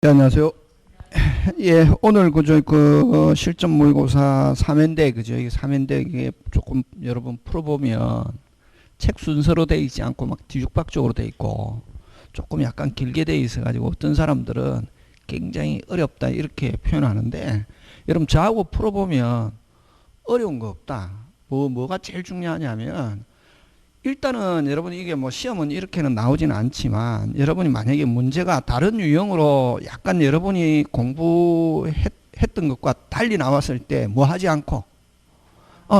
네, 안녕하세요. 예, 오늘 실전 모의고사 3연대 그죠? 이게 3연대 이게 조금 여러분 풀어보면 책 순서로 돼 있지 않고 막 뒤죽박죽으로 돼 있고 조금 약간 길게 돼 있어 가지고 어떤 사람들은 굉장히 어렵다 이렇게 표현하는데, 여러분 저하고 풀어보면 어려운 거 없다. 뭐가 제일 중요하냐면, 일단은 여러분이 이게 뭐 시험은 이렇게는 나오지는 않지만, 여러분이 만약에 문제가 다른 유형으로 약간 여러분이 공부했던 것과 달리 나왔을 때 뭐 하지 않고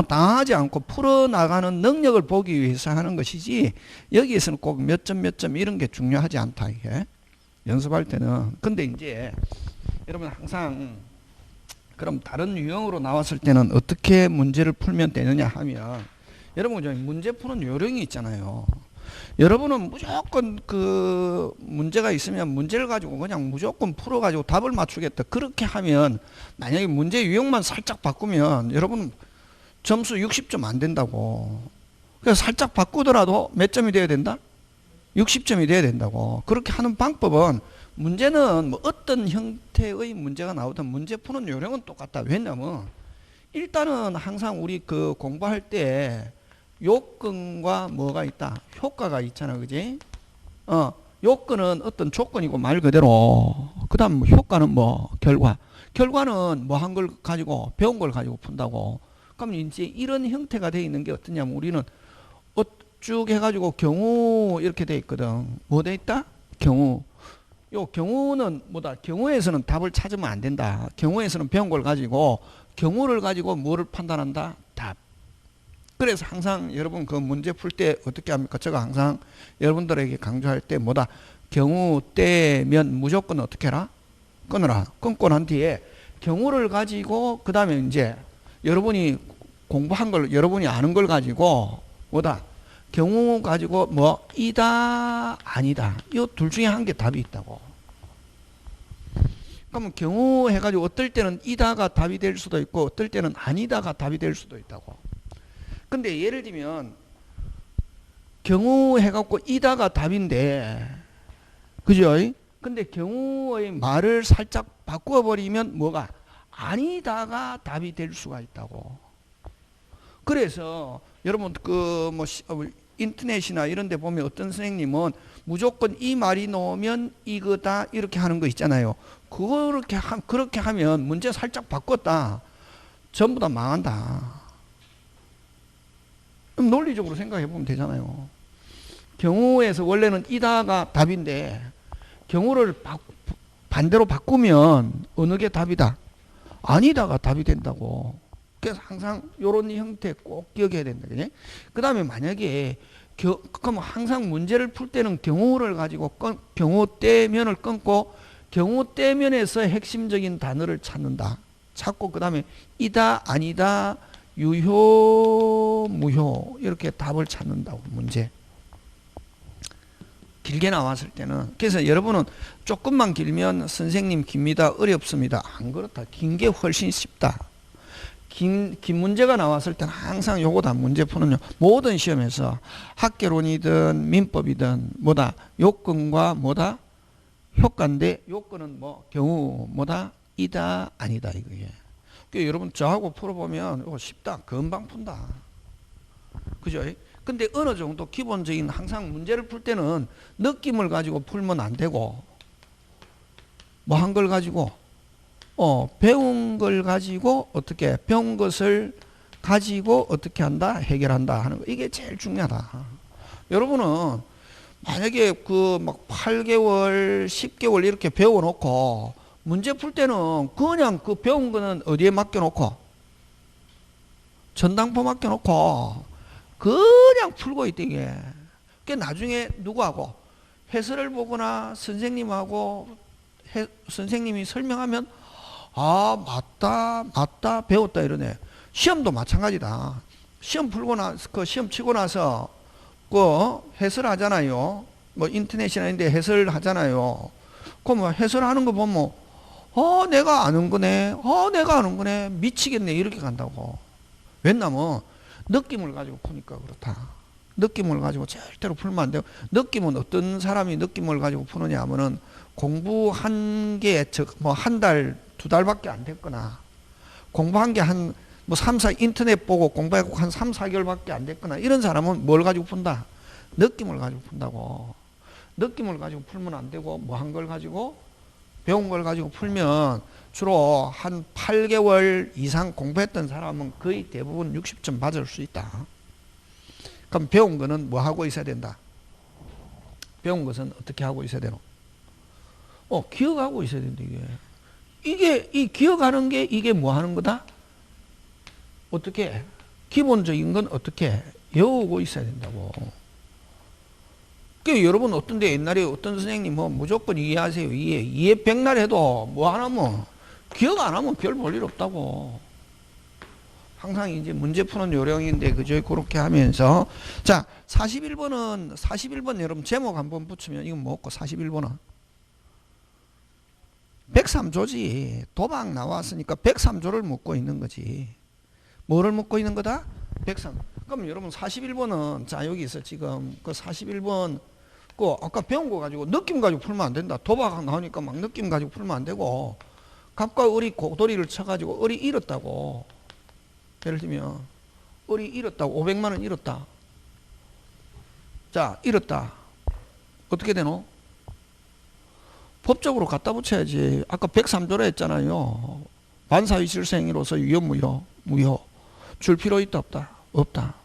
당하지 않고 풀어나가는 능력을 보기 위해서 하는 것이지, 여기에서는 꼭 몇 점 이런 게 중요하지 않다 이게 연습할 때는. 근데 이제 여러분 항상 그럼 다른 유형으로 나왔을 때는 어떻게 문제를 풀면 되느냐 하면, 여러분 문제 푸는 요령이 있잖아요. 여러분은 무조건 그 문제가 있으면 문제를 가지고 그냥 무조건 풀어가지고 답을 맞추겠다 그렇게 하면, 만약에 문제 유형만 살짝 바꾸면 여러분 점수 60점 안 된다고. 그래서 살짝 바꾸더라도 몇 점이 돼야 된다? 60점이 돼야 된다고. 그렇게 하는 방법은, 문제는 뭐 어떤 형태의 문제가 나오든 문제 푸는 요령은 똑같다. 왜냐면 일단은 항상 우리 그 공부할 때 요건과 뭐가 있다? 효과가 있잖아. 그지? 요건은 어떤 조건이고 말 그대로. 그 다음 뭐 효과는 뭐 결과. 결과는 뭐 한 걸 가지고 배운 걸 가지고 푼다고. 그럼 이제 이런 형태가 되어 있는 게 어떠냐면, 우리는 쭉 해가지고 경우 이렇게 돼 있거든. 뭐 돼 있다? 경우. 요 경우는 뭐다? 경우에서는 답을 찾으면 안 된다. 경우에서는 배운 걸 가지고, 경우를 가지고 뭐를 판단한다? 답. 그래서 항상 여러분 그 문제 풀 때 어떻게 합니까? 제가 항상 여러분들에게 강조할 때 뭐다? 경우 때면 무조건 어떻게 해라? 끊어라. 끊고 난 뒤에 경우를 가지고, 그 다음에 이제 여러분이 공부한 걸, 여러분이 아는 걸 가지고 뭐다? 경우 가지고 뭐 이다 아니다, 이 둘 중에 한 개 답이 있다고. 그러면 경우 해가지고 어떨 때는 이다가 답이 될 수도 있고 어떨 때는 아니다가 답이 될 수도 있다고. 근데 예를 들면 경우 해갖고 이다가 답인데, 그죠? 근데 경우의 말을 살짝 바꿔버리면 뭐가 아니다가 답이 될 수가 있다고. 그래서 여러분 그 뭐 인터넷이나 이런 데 보면 어떤 선생님은 무조건 이 말이 나오면 이거다 이렇게 하는 거 있잖아요. 그렇게 하면 문제 살짝 바꿨다, 전부 다 망한다. 그럼 논리적으로 생각해 보면 되잖아요. 경우에서 원래는 이다가 답인데 경우를 반대로 바꾸면 어느 게 답이다? 아니다가 답이 된다고. 그래서 항상 이런 형태 꼭 기억해야 된다. 그 다음에 만약에 그럼 항상 문제를 풀 때는 경우를 가지고 경우 때면을 끊고 경우 때면에서 핵심적인 단어를 찾고 그 다음에 이다 아니다 유효 무효 이렇게 답을 찾는다고. 문제 길게 나왔을 때는. 그래서 여러분은 조금만 길면 선생님 깁니다, 어렵습니다, 안 그렇다. 긴 게 훨씬 쉽다. 긴 문제가 나왔을 때는 항상 요거다. 문제 푸는요, 모든 시험에서 학개론이든 민법이든 뭐다? 요건과 뭐다? 효과인데, 요건은 뭐 경우 뭐다? 이다 아니다 이거예요. 그러니까 여러분 저하고 풀어보면 이거 쉽다. 금방 푼다. 그죠? 근데 어느 정도 기본적인, 항상 문제를 풀 때는 느낌을 가지고 풀면 안 되고, 뭐 한 걸 가지고 배운 걸 가지고 어떻게, 배운 것을 가지고 어떻게 한다? 해결한다 하는 거. 이게 제일 중요하다. 여러분은 만약에 그 막 8개월, 10개월 이렇게 배워놓고 문제 풀 때는 그냥 그 배운 거는 어디에 맡겨놓고? 전당포 맡겨놓고 그냥 풀고 있대 이게. 그 나중에 누구하고 해설을 보거나 선생님하고 선생님이 설명하면 아 맞다 배웠다 이러네. 시험도 마찬가지다. 시험 풀고 나서 그 시험 치고 나서 그 해설하잖아요. 뭐 인터넷이나 이런 데 해설하잖아요. 그럼 뭐 해설하는 거 보면 내가 아는 거네, 내가 아는 거네, 미치겠네 이렇게 간다고. 왜냐면 느낌을 가지고 푸니까 그렇다. 느낌을 가지고 절대로 풀면 안 돼요. 느낌은 어떤 사람이 느낌을 가지고 푸느냐 하면은 공부한 게 뭐 한 달, 두 달밖에 안 됐거나 공부한 게 한 뭐 3, 4 인터넷 보고 공부하고 한 3, 4개월밖에 안 됐거나 이런 사람은 뭘 가지고 푼다? 느낌을 가지고 푼다고. 느낌을 가지고 풀면 안 되고 뭐 한 걸 가지고 배운 걸 가지고 풀면 주로 한 8개월 이상 공부했던 사람은 거의 대부분 60점 받을 수 있다. 그럼 배운 거는 뭐 하고 있어야 된다? 배운 것은 어떻게 하고 있어야 되노? 기억하고 있어야 된다, 이 기억하는 게 이게 뭐 하는 거다? 어떻게? 기본적인 건 어떻게? 외우고 있어야 된다고. 여러분 어떤데 옛날에 어떤 선생님 뭐 무조건 이해하세요. 이해 백날 해도 뭐 안 하면 기억 안 하면 별 볼 일 없다고. 항상 이제 문제 푸는 요령인데 그죠? 그렇게 하면서 자 41번 여러분 제목 한번 붙이면 이건 뭐고 41번은 103조지. 도박 나왔으니까 103조를 묻고 있는 거지. 뭐를 묻고 있는 거다? 103. 그럼 여러분 41번은 자 여기 있어 지금 그 41번 그 아까 배운 거 가지고 느낌 가지고 풀면 안 된다. 도박 나오니까 막 느낌 가지고 풀면 안 되고 갑과 을이 고도리를 쳐가지고 을이 잃었다고. 예를 들면 을이 잃었다고 500만 원 잃었다. 자 잃었다. 어떻게 되노? 법적으로 갖다 붙여야지. 아까 103조라 했잖아요. 반사이실생으로서 유효 무효. 줄 필요 있다 없다? 없다.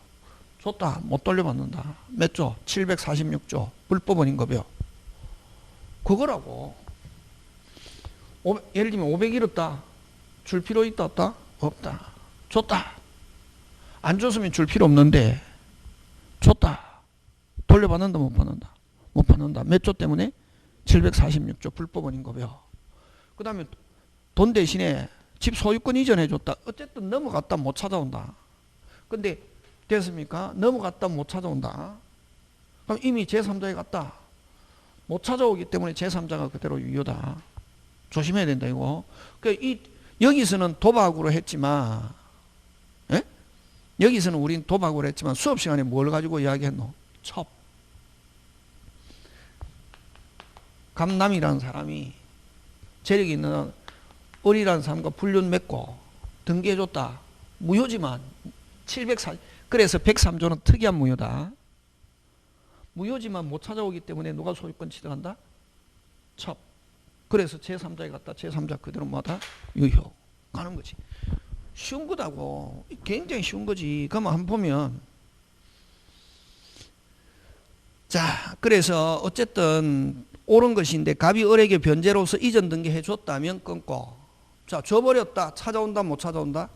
줬다 못 돌려받는다. 몇 조? 746조. 불법원인 거요. 그거라고. 예를 들면 500 잃었다. 줄 필요 있다 없다? 없다. 줬다. 안 줬으면 줄 필요 없는데 줬다. 돌려받는다 못 받는다? 못 받는다. 몇 조 때문에? 746조 불법원인 거요. 그 다음에 돈 대신에 집 소유권 이전해 줬다. 어쨌든 넘어갔다 못 찾아온다. 근데 됐습니까? 넘어갔다 못 찾아온다. 그럼 이미 제3자에 갔다. 못 찾아오기 때문에 제3자가 그대로 유효다. 조심해야 된다 이거. 그러니까 여기서는 도박으로 했지만 예? 여기서는 우린 도박으로 했지만 수업 시간에 뭘 가지고 이야기했노? 첩. 감남이라는 사람이 재력이 있는 을이라는 사람과 불륜 맺고 등기해줬다. 무효지만 740 그래서 103조는 특이한 무효다. 무효지만 못 찾아오기 때문에 누가 소유권 취득한다? 첩. 그래서 제3자에 갔다 제3자 그대로 뭐다? 유효. 가는 거지. 쉬운 거다고. 굉장히 쉬운 거지. 그러면 한번 보면 자 그래서 어쨌든 옳은 것인데 갑이 을에게 변제로서 이전 등기해 줬다면 끊고 자 줘버렸다. 찾아온다 못 찾아온다?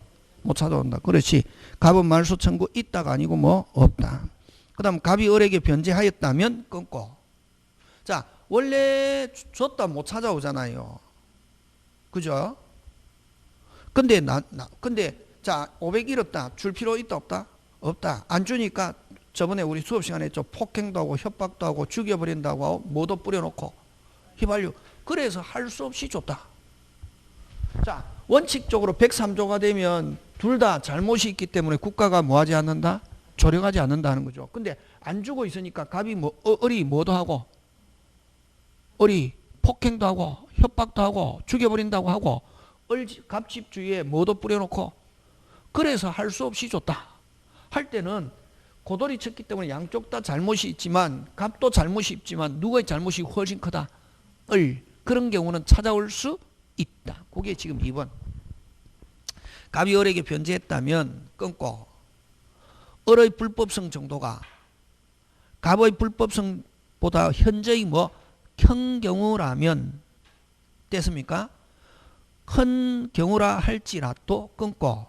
못 찾아온다. 그렇지. 갑은 말소 청구 있다가 아니고 뭐 없다. 그 다음 갑이 을에게 변제하였다면 끊고 자 원래 줬다 못 찾아오잖아요. 그죠? 근데 근데 자 500 잃었다. 줄 필요 있다 없다? 없다. 안 주니까 저번에 우리 수업 시간에 했죠. 폭행도 하고 협박도 하고 죽여버린다고 하고 뭐도 뿌려놓고 휘발유. 그래서 할 수 없이 줬다. 자 원칙적으로 103조가 되면 둘 다 잘못이 있기 때문에 국가가 뭐하지 않는다? 조력하지 않는다는 거죠. 근데 안 주고 있으니까 갑이 을이 뭐도 하고 을이 폭행도 하고 협박도 하고 죽여버린다고 하고 갑집 주위에 뭐도 뿌려놓고 그래서 할 수 없이 줬다. 할 때는 고돌이 쳤기 때문에 양쪽 다 잘못이 있지만 갑도 잘못이 있지만 누구의 잘못이 훨씬 크다? 을. 그런 경우는 찾아올 수 있다. 그게 지금 2번. 갑이 을에게 변제했다면 끊고 을의 불법성 정도가 갑의 불법성보다 현저히 큰 경우라면 됐습니까? 큰 경우라 할지라도 끊고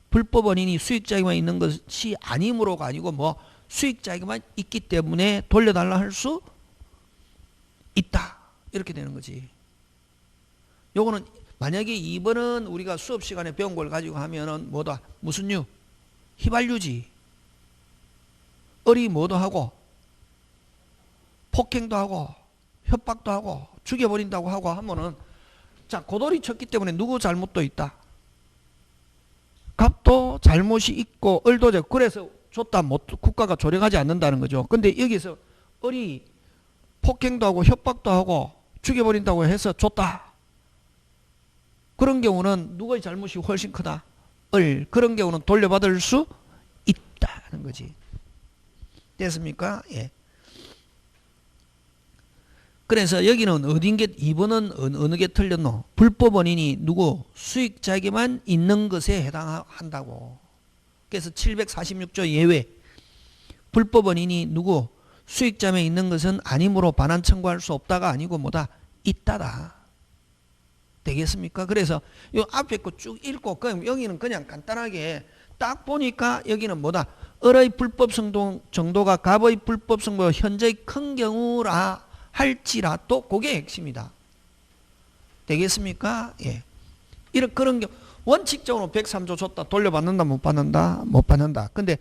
불법 원인이 수익자에게만 있는 것이 아니므로가 아니고 수익자에게만 있기 때문에 돌려달라 할 수 있다. 이렇게 되는 거지. 요거는 만약에 2번은 우리가 수업 시간에 배운 걸 가지고 하면은 뭐다? 무슨 유? 휘발유지. 을이 뭐도 하고 폭행도 하고 협박도 하고 죽여버린다고 하고 하면은 자 고돌이 쳤기 때문에 누구 잘못도 있다? 갑도 잘못이 있고 을도 그래서 줬다 못 국가가 조력하지 않는다는 거죠. 근데 여기서 을이 폭행도 하고 협박도 하고 죽여버린다고 해서 줬다. 그런 경우는 누구의 잘못이 훨씬 크다. 그런 경우는 돌려받을 수 있다는 거지. 됐습니까? 예. 그래서 여기는 어딘 게 2번은 어느 게 틀렸노? 불법 원인이 누구? 수익자에게만 있는 것에 해당한다고. 그래서 746조 예외. 불법 원인이 누구? 수익자에 있는 것은 아니므로 반환 청구할 수 없다가 아니고 뭐다? 있다다. 되겠습니까? 그래서 요 앞에 거 쭉 읽고 그럼 여기는 그냥 간단하게 딱 보니까 여기는 뭐다? 을의 불법성 정도가 갑의 불법성보다 현저히 큰 경우라 할지라도 그게 핵심이다. 되겠습니까? 예. 이런 그런 경우 원칙적으로 103조 줬다 돌려받는다 못 받는다 못 받는다. 근데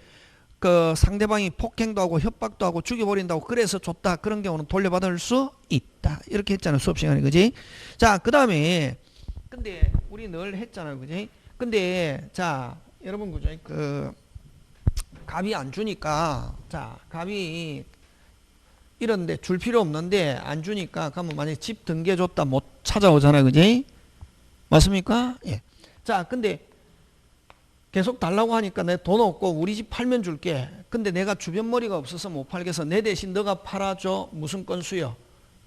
그 상대방이 폭행도 하고 협박도 하고 죽여버린다고 그래서 줬다 그런 경우는 돌려받을 수 있다. 이렇게 했잖아요 수업 시간에. 그지? 자, 그 다음에 근데 우리 늘 했잖아요. 그지? 근데 자 여러분 그죠? 그 갑이 안 주니까 자 갑이 이런데 줄 필요 없는데 안 주니까 그러면 만약에 집 등기해 줬다 못 찾아오잖아요. 그지? 맞습니까? 예. 자 근데 계속 달라고 하니까 내 돈 없고 우리 집 팔면 줄게. 근데 내가 주변 머리가 없어서 못 팔겠어. 내 대신 너가 팔아줘. 무슨 건 수여?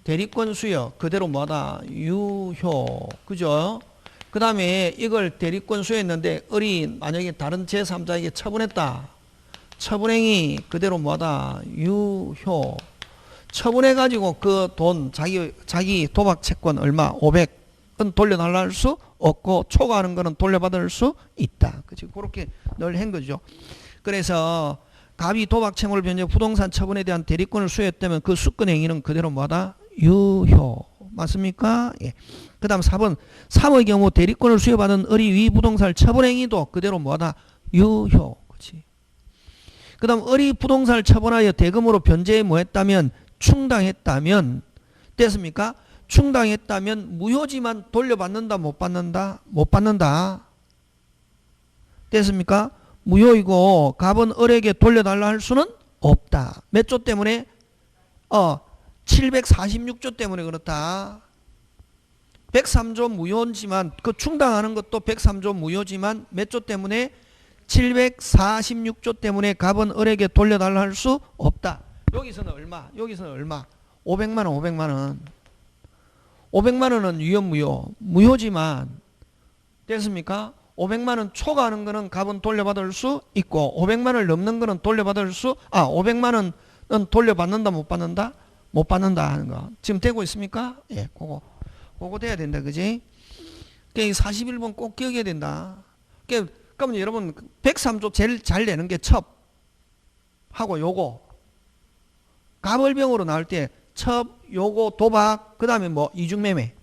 대리권 수여. 그대로 뭐다? 유효. 그죠? 그 다음에 이걸 대리권 수여했는데 을이 만약에 다른 제3자에게 처분했다. 처분행위 그대로 뭐다? 유효. 처분해가지고 그 돈 자기 도박 채권 얼마? 500은 돌려달라 할 수 없고 초과하는 거는 돌려받을 수 있다. 그치? 그렇게 늘 한 거죠. 그래서 갑이 도박 채무를 변제 부동산 처분에 대한 대리권을 수여했다면 그 수권 행위는 그대로 뭐다? 유효. 맞습니까? 예. 그 다음 4번 3의 경우 대리권을 수여받은 을이 위 부동산을 처분 행위도 그대로 뭐다? 유효. 그치? 그 다음 을이 부동산을 처분하여 대금으로 변제에 뭐 했다면 충당했다면 됐습니까? 충당했다면 무효지만 돌려받는다 못 받는다? 못 받는다. 됐습니까? 무효이고 갑은 을에게 돌려달라 할 수는 없다. 몇 조 때문에? 746조 때문에 그렇다. 103조 무효지만 그 충당하는 것도 103조 무효지만 몇 조 때문에? 746조 때문에 갑은 을에게 돌려달라 할 수 없다. 여기서는 얼마? 여기서는 얼마? 500만 원 500만 원. 500만 원은 유효 무효지만 됐습니까? 500만 원 초과하는 거는 갑은 돌려받을 수 있고 500만 원을 넘는 거는 돌려받을 수 500만 원은 돌려받는다 못 받는다? 못 받는다 하는 거. 지금 되고 있습니까? 예, 그거 돼야 된다. 그지? 그러니까 41번 꼭 기억해야 된다. 그러면 여러분 103조 제일 잘 내는 게 첩하고 요거 갑을병으로 나올 때 첩, 요거, 도박, 그 다음에 뭐 이중매매.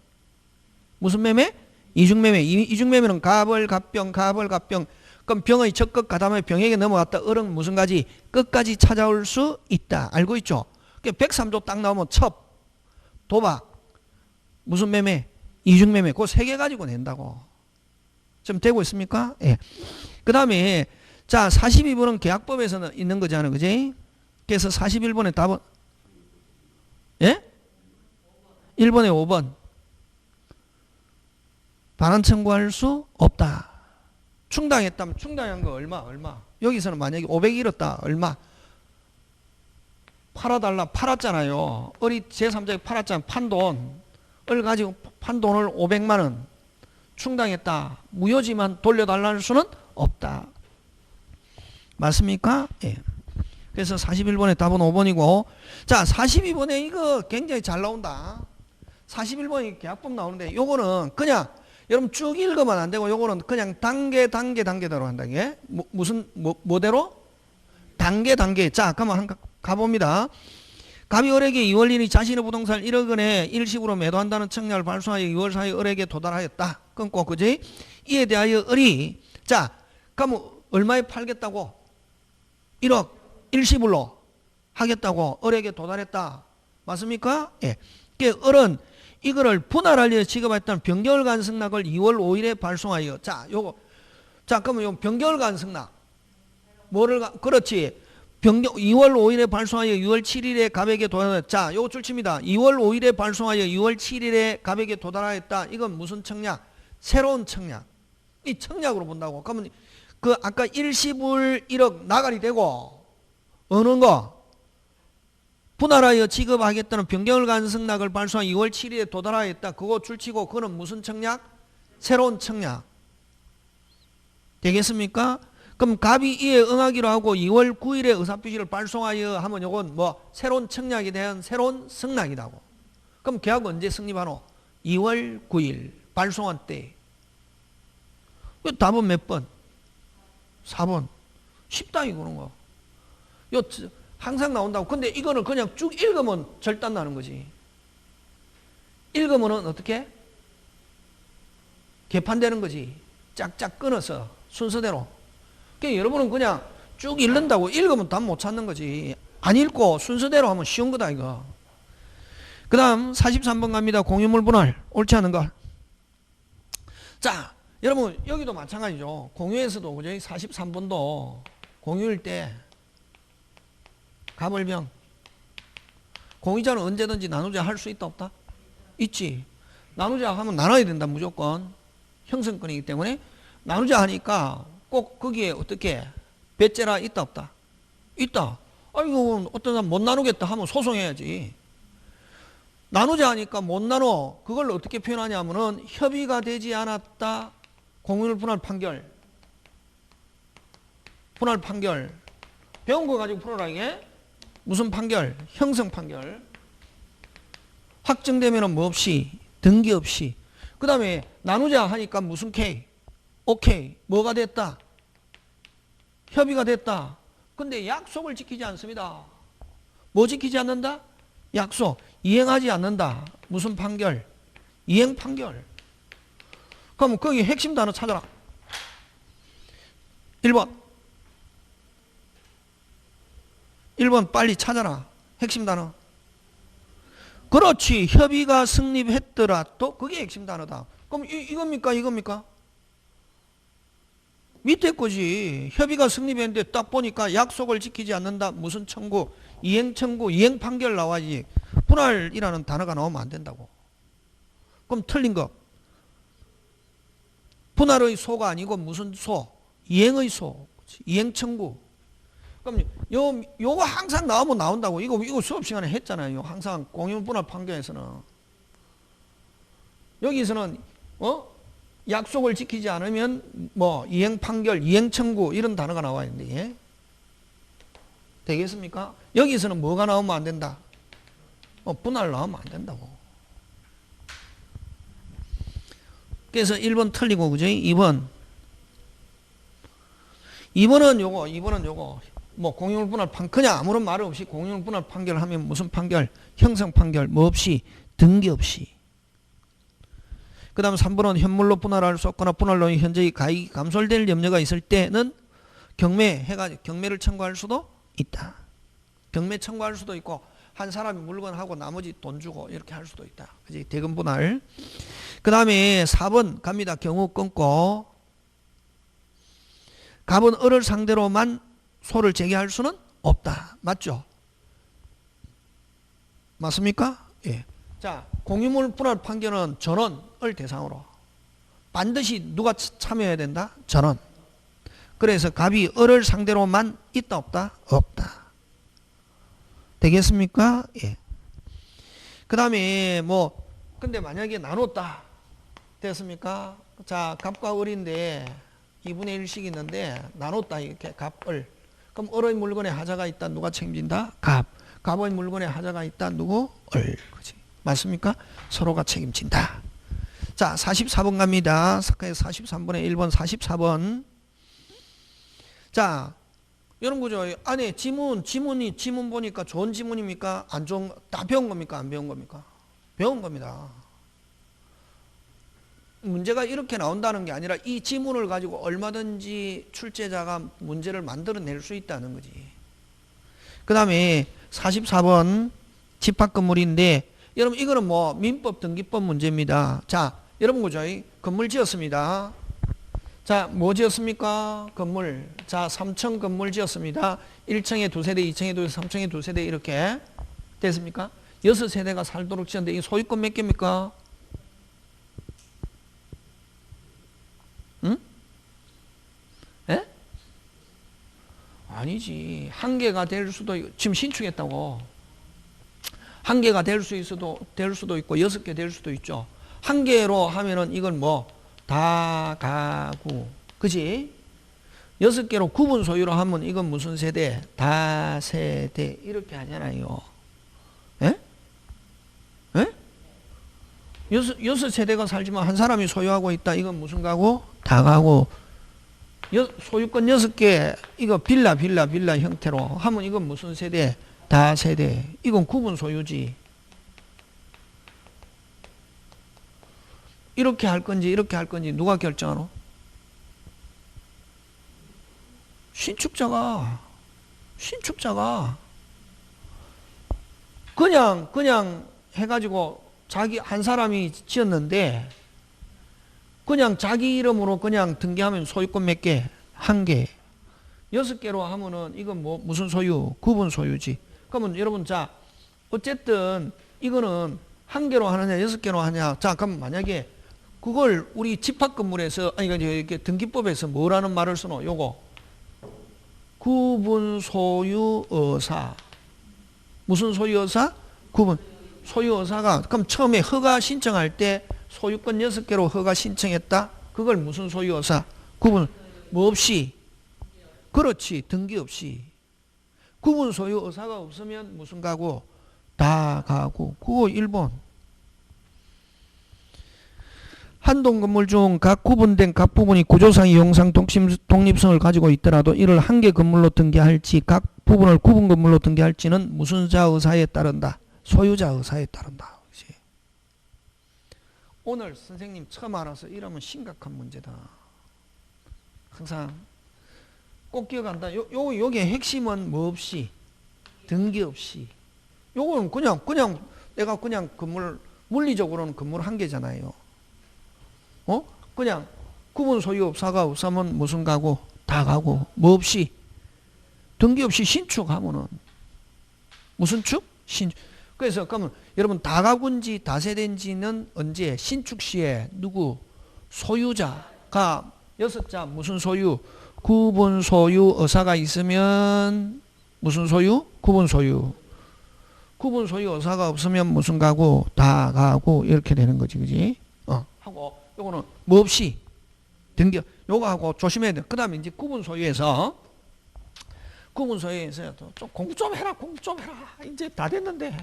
무슨 매매? 이중매매. 이중매매는 갑을 갑병. 그럼 병의 적극 가담에 병에게 넘어갔다. 을은 무슨 가지? 끝까지 찾아올 수 있다. 알고 있죠? 103조 딱 나오면 첩, 도박, 무슨 매매? 이중매매. 그거 3개 가지고 낸다고. 지금 되고 있습니까? 예. 그 다음에 자 42번은 계약법에서는 있는 거잖아요. 그지? 그래서 41번의 답은 예? 1번에 5번 반환 청구할 수 없다. 충당했다면 충당한 거 얼마? 여기서는 만약에 500 잃었다. 얼마? 팔았잖아요. 을이 제3자에게 팔았잖아요. 을 가지고 판 돈을 500만 원 충당했다. 무효지만 돌려달라 할 수는 없다. 맞습니까? 예. 그래서 41번의 답은 5번이고 자 42번에 이거 굉장히 잘 나온다. 41번이 계약법 나오는데 요거는 그냥 여러분 쭉 읽으면 안 되고 요거는 그냥 단계대로 한다. 예? 무슨 뭐대로? 단계. 자 그러면 가봅니다. 갑이 을에게 2월 1일 자신의 부동산을 1억 원에 일시불로 매도한다는 청약을 발송하여 2월 4일 을에게 도달하였다. 끊고 그지? 이에 대하여 을이 자 그러면 얼마에 팔겠다고? 1억 일시불로 하겠다고 을에게 도달했다. 맞습니까? 예. 을은 이거를 분할하려 지급했던 변경을간 승낙을 2월 5일에 발송하여 자 그러면 요 변경을간 승낙 그렇지. 변경 2월 5일에 발송하여 6월 7일에 갑에게 도달하였다. 자, 요거 줄칩니다. 2월 5일에 발송하여 6월 7일에 갑에게 도달하였다. 이건 무슨 청약? 새로운 청약. 이 청약으로 본다고. 그러면 그 아까 일시불 1억 나가리 되고 어느 거? 분할하여 지급하겠다는 변경을 가한 승낙을 발송한 2월 7일에 도달하였다. 그거 줄치고 그거는 무슨 청약? 새로운 청약. 되겠습니까? 그럼 갑이 이에 응하기로 하고 2월 9일에 의사표시를 발송하여 하면 이건 뭐 새로운 청약에 대한 새로운 승낙이라고. 그럼 계약 언제 성립하노? 2월 9일 발송한 때. 답은 몇 번? 4번. 쉽다 이거는 거. 요 항상 나온다고. 근데 이거는 그냥 쭉 읽으면 절단 나는 거지. 읽으면은 어떻게? 개판되는 거지. 짝짝 끊어서 순서대로. 그러니까 여러분은 그냥 쭉 읽는다고. 읽으면 답 못 찾는 거지. 안 읽고 순서대로 하면 쉬운 거다 이거. 그 다음 43번 갑니다. 공유물 분할. 옳지 않은 거. 자, 여러분 여기도 마찬가지죠. 공유에서도 그죠? 43번도 공유일 때 가벌병. 공유자는 언제든지 나누자 할 수 있다 없다? 있지. 나누자 하면 나눠야 된다 무조건. 형성권이기 때문에 나누자 하니까 꼭 거기에 어떻게 배째라 있다 없다? 있다. 아이고 어떤 사람 못 나누겠다 하면 소송해야지. 나누자 하니까 못 나눠. 그걸 어떻게 표현하냐면은 협의가 되지 않았다. 공유물 분할 판결. 분할 판결. 배운 거 가지고 풀어라 이게. 무슨 판결? 형성 판결. 확정되면은 뭐 없이 등기 없이. 그 다음에 나누자 하니까 무슨 K? 오케이. 뭐가 됐다? 협의가 됐다. 근데 약속을 지키지 않습니다. 뭐 지키지 않는다? 약속. 이행하지 않는다. 무슨 판결? 이행 판결. 그럼 거기 핵심 단어 찾아라. 1번. 1번 빨리 찾아라. 핵심 단어. 그렇지. 협의가 성립했더라도 그게 핵심 단어다. 그럼 이겁니까? 이겁니까? 밑에 거지. 협의가 성립했는데 딱 보니까 약속을 지키지 않는다. 무슨 청구? 이행 청구, 이행 판결 나와야지. 분할이라는 단어가 나오면 안 된다고. 그럼 틀린 거. 분할의 소가 아니고 무슨 소? 이행의 소. 이행 청구. 그럼 요거 항상 나오면 나온다고. 이거 수업 시간에 했잖아요. 항상 공유 분할 판결에서는. 여기서는 약속을 지키지 않으면 뭐 이행 판결, 이행 청구 이런 단어가 나와야 되는데. 예? 되겠습니까? 여기서는 뭐가 나오면 안 된다. 분할 나오면 안 된다고. 그래서 1번 틀리고 그죠? 2번은 요거 뭐 공유물 분할 그냥 아무런 말 없이 공유물 분할 판결하면 무슨 판결? 형성 판결 뭐 없이 등기 없이. 그 다음 3번은 현물로 분할할 수 없거나 분할로 현재의 가액이 감소될 염려가 있을 때는 경매를 청구할 수도 있다. 경매 청구할 수도 있고 한 사람이 물건하고 나머지 돈 주고 이렇게 할 수도 있다. 그지? 대금 분할. 그 다음에 4번 갑니다. 경우 끊고 갑은 을을 상대로만 소를 제기할 수는 없다. 맞죠? 맞습니까? 예. 자, 공유물 분할 판결은 전원을 대상으로 반드시 누가 참여해야 된다? 전원. 그래서 갑이 을을 상대로만 있다 없다? 없다. 되겠습니까? 예. 그 다음에 근데 만약에 나눴다. 됐습니까? 자, 갑과 을인데 2분의 1씩 있는데 나눴다. 이렇게 갑, 을. 그럼 을의 물건에 하자가 있다. 누가 책임진다? 갑. 갑의 물건에 하자가 있다. 누구? 을. 그치? 맞습니까? 서로가 책임진다. 자, 44번 갑니다. 43번에 1번 44번. 자, 이런 거죠. 안에 지문 보니까 좋은 지문입니까? 안 좋은, 다 배운 겁니까? 안 배운 겁니까? 배운 겁니다. 문제가 이렇게 나온다는 게 아니라 이 지문을 가지고 얼마든지 출제자가 문제를 만들어낼 수 있다는 거지. 그 다음에 44번 집합 건물인데 여러분 이거는 민법 등기법 문제입니다. 자, 여러분 그죠? 건물 지었습니다. 자, 뭐 지었습니까? 건물. 자, 3층 건물 지었습니다. 1층에 두 세대, 2층에 두 세대, 3층에 두 세대 이렇게 됐습니까? 6세대가 살도록 지었는데 이 소유권 몇 개입니까? 응? 예? 아니지. 한 개가 될 수도 지금 신축했다고. 한 개가 될 수도 있고 6개 될 수도 있죠. 한 개로 하면은 이건 뭐 다가구, 그지? 6개로 구분 소유로 하면 이건 무슨 세대? 다세대 이렇게 하잖아요. 예? 예? 6세대가 살지만 한 사람이 소유하고 있다. 이건 무슨 가구? 다가구. 소유권 6개, 이거 빌라 형태로 하면 이건 무슨 세대? 다세대. 이건 구분 소유지. 이렇게 할 건지 이렇게 할 건지 누가 결정하노? 신축자가 그냥 해가지고 자기 한 사람이 지었는데 그냥 자기 이름으로 그냥 등기하면 소유권 몇 개? 한 개. 6개로 하면은 이건 뭐 무슨 소유? 구분 소유지. 그러면 여러분 자 어쨌든 이거는 한 개로 하느냐 6개로 하냐. 자 그럼 만약에 그걸 우리 집합 건물에서 아니 이렇게 등기법에서 뭐라는 말을 쓰노? 요거 구분 소유 의사. 무슨 소유 의사? 구분 소유 의사가 그럼 처음에 허가 신청할 때 소유권 6개로 허가 신청했다. 그걸 무슨 소유 의사? 구분 뭐 없이. 그렇지. 등기 없이. 구분 소유 의사가 없으면 무슨 가구? 다가구. 그거 1번. 한 동 건물 중 각 구분된 각 부분이 구조상 이용상 독립성을 가지고 있더라도 이를 한 개 건물로 등기할지 각 부분을 구분 건물로 등기할지는 무슨 자 의사에 따른다? 소유자 의사에 따른다. 그치? 오늘 선생님 처음 알아서 이러면 심각한 문제다. 항상 꼭 기억한다. 요게 핵심은 뭐 없이 등기 없이. 요거는 그냥 내가 그냥 건물 물리적으로는 건물 한 개잖아요. 그냥 구분 소유 업사가 없으면 무슨 가구? 다 가구. 뭐 없이 등기 없이 신축하면은 무슨 축? 신축. 그래서 그러면 여러분 다가구인지 다세대인지는 언제? 신축 시에 누구? 소유자가 6자 무슨 소유? 구분 소유 의사가 있으면 무슨 소유? 구분 소유. 구분 소유 의사가 없으면 무슨 가구? 다 가구. 이렇게 되는 거지, 그지? 하고 요거는 뭐 없이 등기. 요거 하고 조심해야 돼. 그다음에 이제 구분 소유에서 좀 공부 좀 해라. 이제 다 됐는데.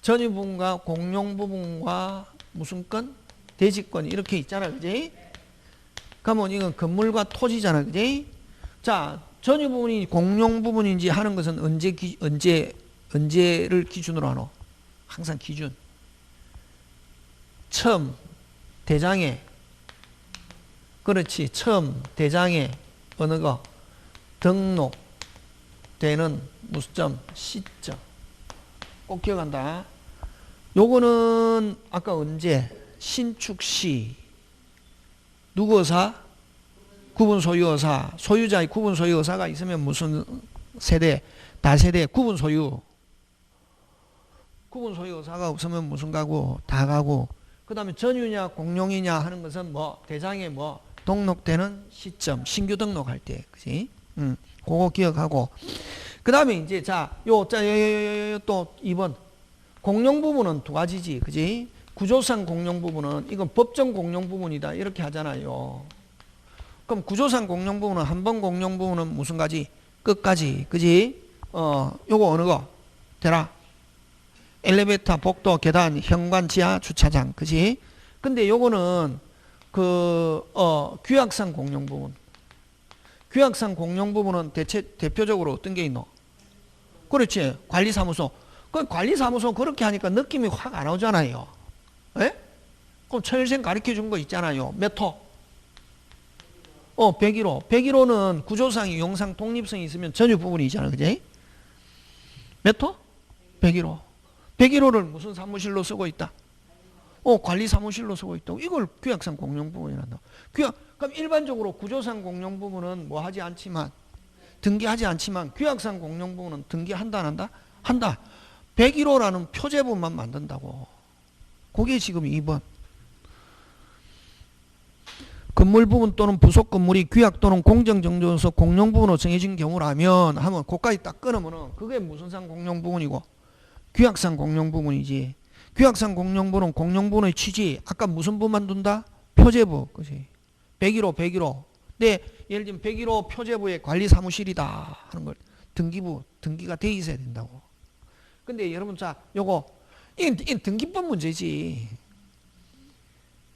전유 부분과 공용 부분과 무슨 건? 대지권 이렇게 있잖아, 그지? 그러면 이건 건물과 토지잖아, 그지? 자, 전유 부분이 공용 부분인지 하는 것은 언제를 기준으로 하노? 항상 기준. 처음 대장에, 그렇지, 처음 대장에 어느 거 등록되는 무슨 점? 시점. 꼭 기억한다. 요거는 아까 언제? 신축시. 누구 의사? 구분 소유 의사. 소유자의 구분 소유 의사가 있으면 무슨 세대? 다세대. 구분 소유. 구분 소유 의사가 없으면 무슨 가구? 다 가구. 그 다음에 전유냐 공용이냐 하는 것은 뭐 대장에 뭐 등록되는 시점. 신규 등록할 때. 그지? 그거 기억하고. 그 다음에 이제 또 2번. 공용 부분은 두 가지지. 그지? 구조상 공용 부분은 이건 법정 공용 부분이다. 이렇게 하잖아요. 그럼 구조상 공용 부분은 한 번 공용 부분은 무슨 가지? 끝까지. 그지? 요거 어느 거? 되라. 엘리베이터, 복도, 계단, 현관, 지하, 주차장. 그지? 근데 요거는 규약상 공용 부분. 규약상 공용 부분은 대표적으로 어떤 게 있노? 그렇지. 관리사무소. 그 관리사무소 그렇게 하니까 느낌이 확 안 오잖아요. 예? 그럼 천일생 가르쳐 준 거 있잖아요. 몇 호? 101호. 101호는 구조상, 이용상, 독립성이 있으면 전유 부분이 있잖아. 그지? 몇 호? 101호. 101호를 무슨 사무실로 쓰고 있다? 관리사무실로 쓰고 있다고. 이걸 규약상 공용부문이란다. 그럼 일반적으로 구조상 공용부문은 뭐 하지 않지만, 등기하지 않지만 규약상 공용부문은 등기한다 안 한다? 한다. 101호라는 표제부만 만든다고. 그게 지금 2번. 건물 부분 또는 부속 건물이 규약 또는 공정정조에서 공용부문으로 정해진 경우라면 하면 그까지 딱 끊으면은 그게 무슨 상 공용부문이고 규약상 공용부문이지. 규약상 공용부는 공용부문의 취지. 아까 무슨 부만 둔다? 표제부. 그지? 101호. 근데 예를 들면 101호 표제부의 관리사무실이다 하는 걸 등기가 돼 있어야 된다고. 근데 여러분 자 요거 이 등기법 문제지.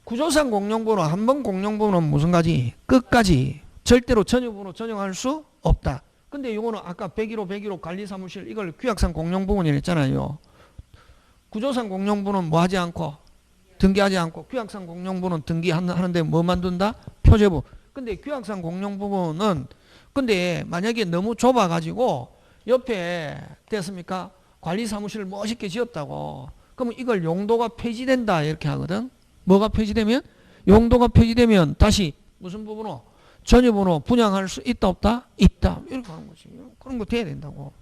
구조상 공용부는 한 번 공용부는 무슨 가지? 끝까지 절대로 전유부로 전용할 수 없다. 근데 요거는 아까 101호 관리사무실 이걸 규약상 공용부문이라 했잖아요. 구조상 공용부는 뭐 하지 않고 등기하지 않고 규약상 공용부는 등기하는데 뭐 만든다? 표제부. 근데 규약상 공용부문은 근데 만약에 너무 좁아가지고 옆에 됐습니까? 관리사무실을 멋있게 지었다고. 그러면 이걸 용도가 폐지된다 이렇게 하거든. 뭐가 폐지되면? 용도가 폐지되면 다시 무슨 부분으로? 전유부로 분양할 수 있다 없다? 있다. 이렇게 하는 거지. 그런 거 돼야 된다고.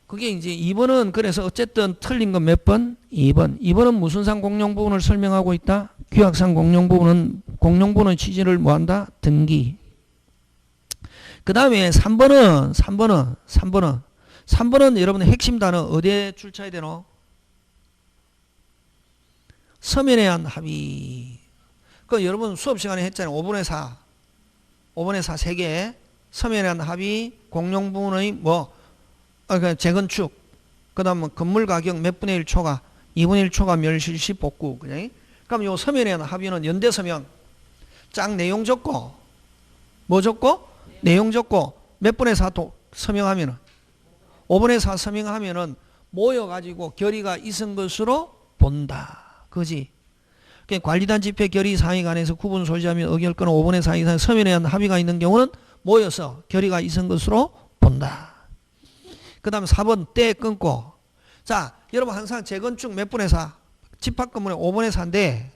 그게 이제 2번은 그래서 어쨌든 틀린 건 몇 번? 2번. 2번은 무슨 상 공용부분을 설명하고 있다? 규약상 공용부분은 공용부분의 취지를 뭐한다? 등기. 그 다음에 3번은 여러분의 핵심 단어 어디에 출처해야 되노? 서면에 의한 합의. 그 여러분 수업 시간에 했잖아요. 5분의 4 3개. 서면에 의한 합의, 공용부문의 재건축, 그 다음 건물 가격 몇 분의 1 초과, 2분의 1 초과 멸실시 복구. 그냥. 그럼 요 서면에 의한 합의는 연대서명. 짝 내용 적고, 뭐 적고? 내용 적고, 몇 분의 4 서명하면은? 5분의 4 서명하면은 모여가지고 결의가 있은 것으로 본다. 그지? 관리단 집회 결의 사항에 관해서 구분 소지하며 의결권은 5분의 4 이상 서면에 의한 합의가 있는 경우는 모여서 결의가 있은 것으로 본다. 그 다음 4번 때 끊고. 자, 여러분 항상 재건축 몇 분의 4? 집합건물의 5분의 4인데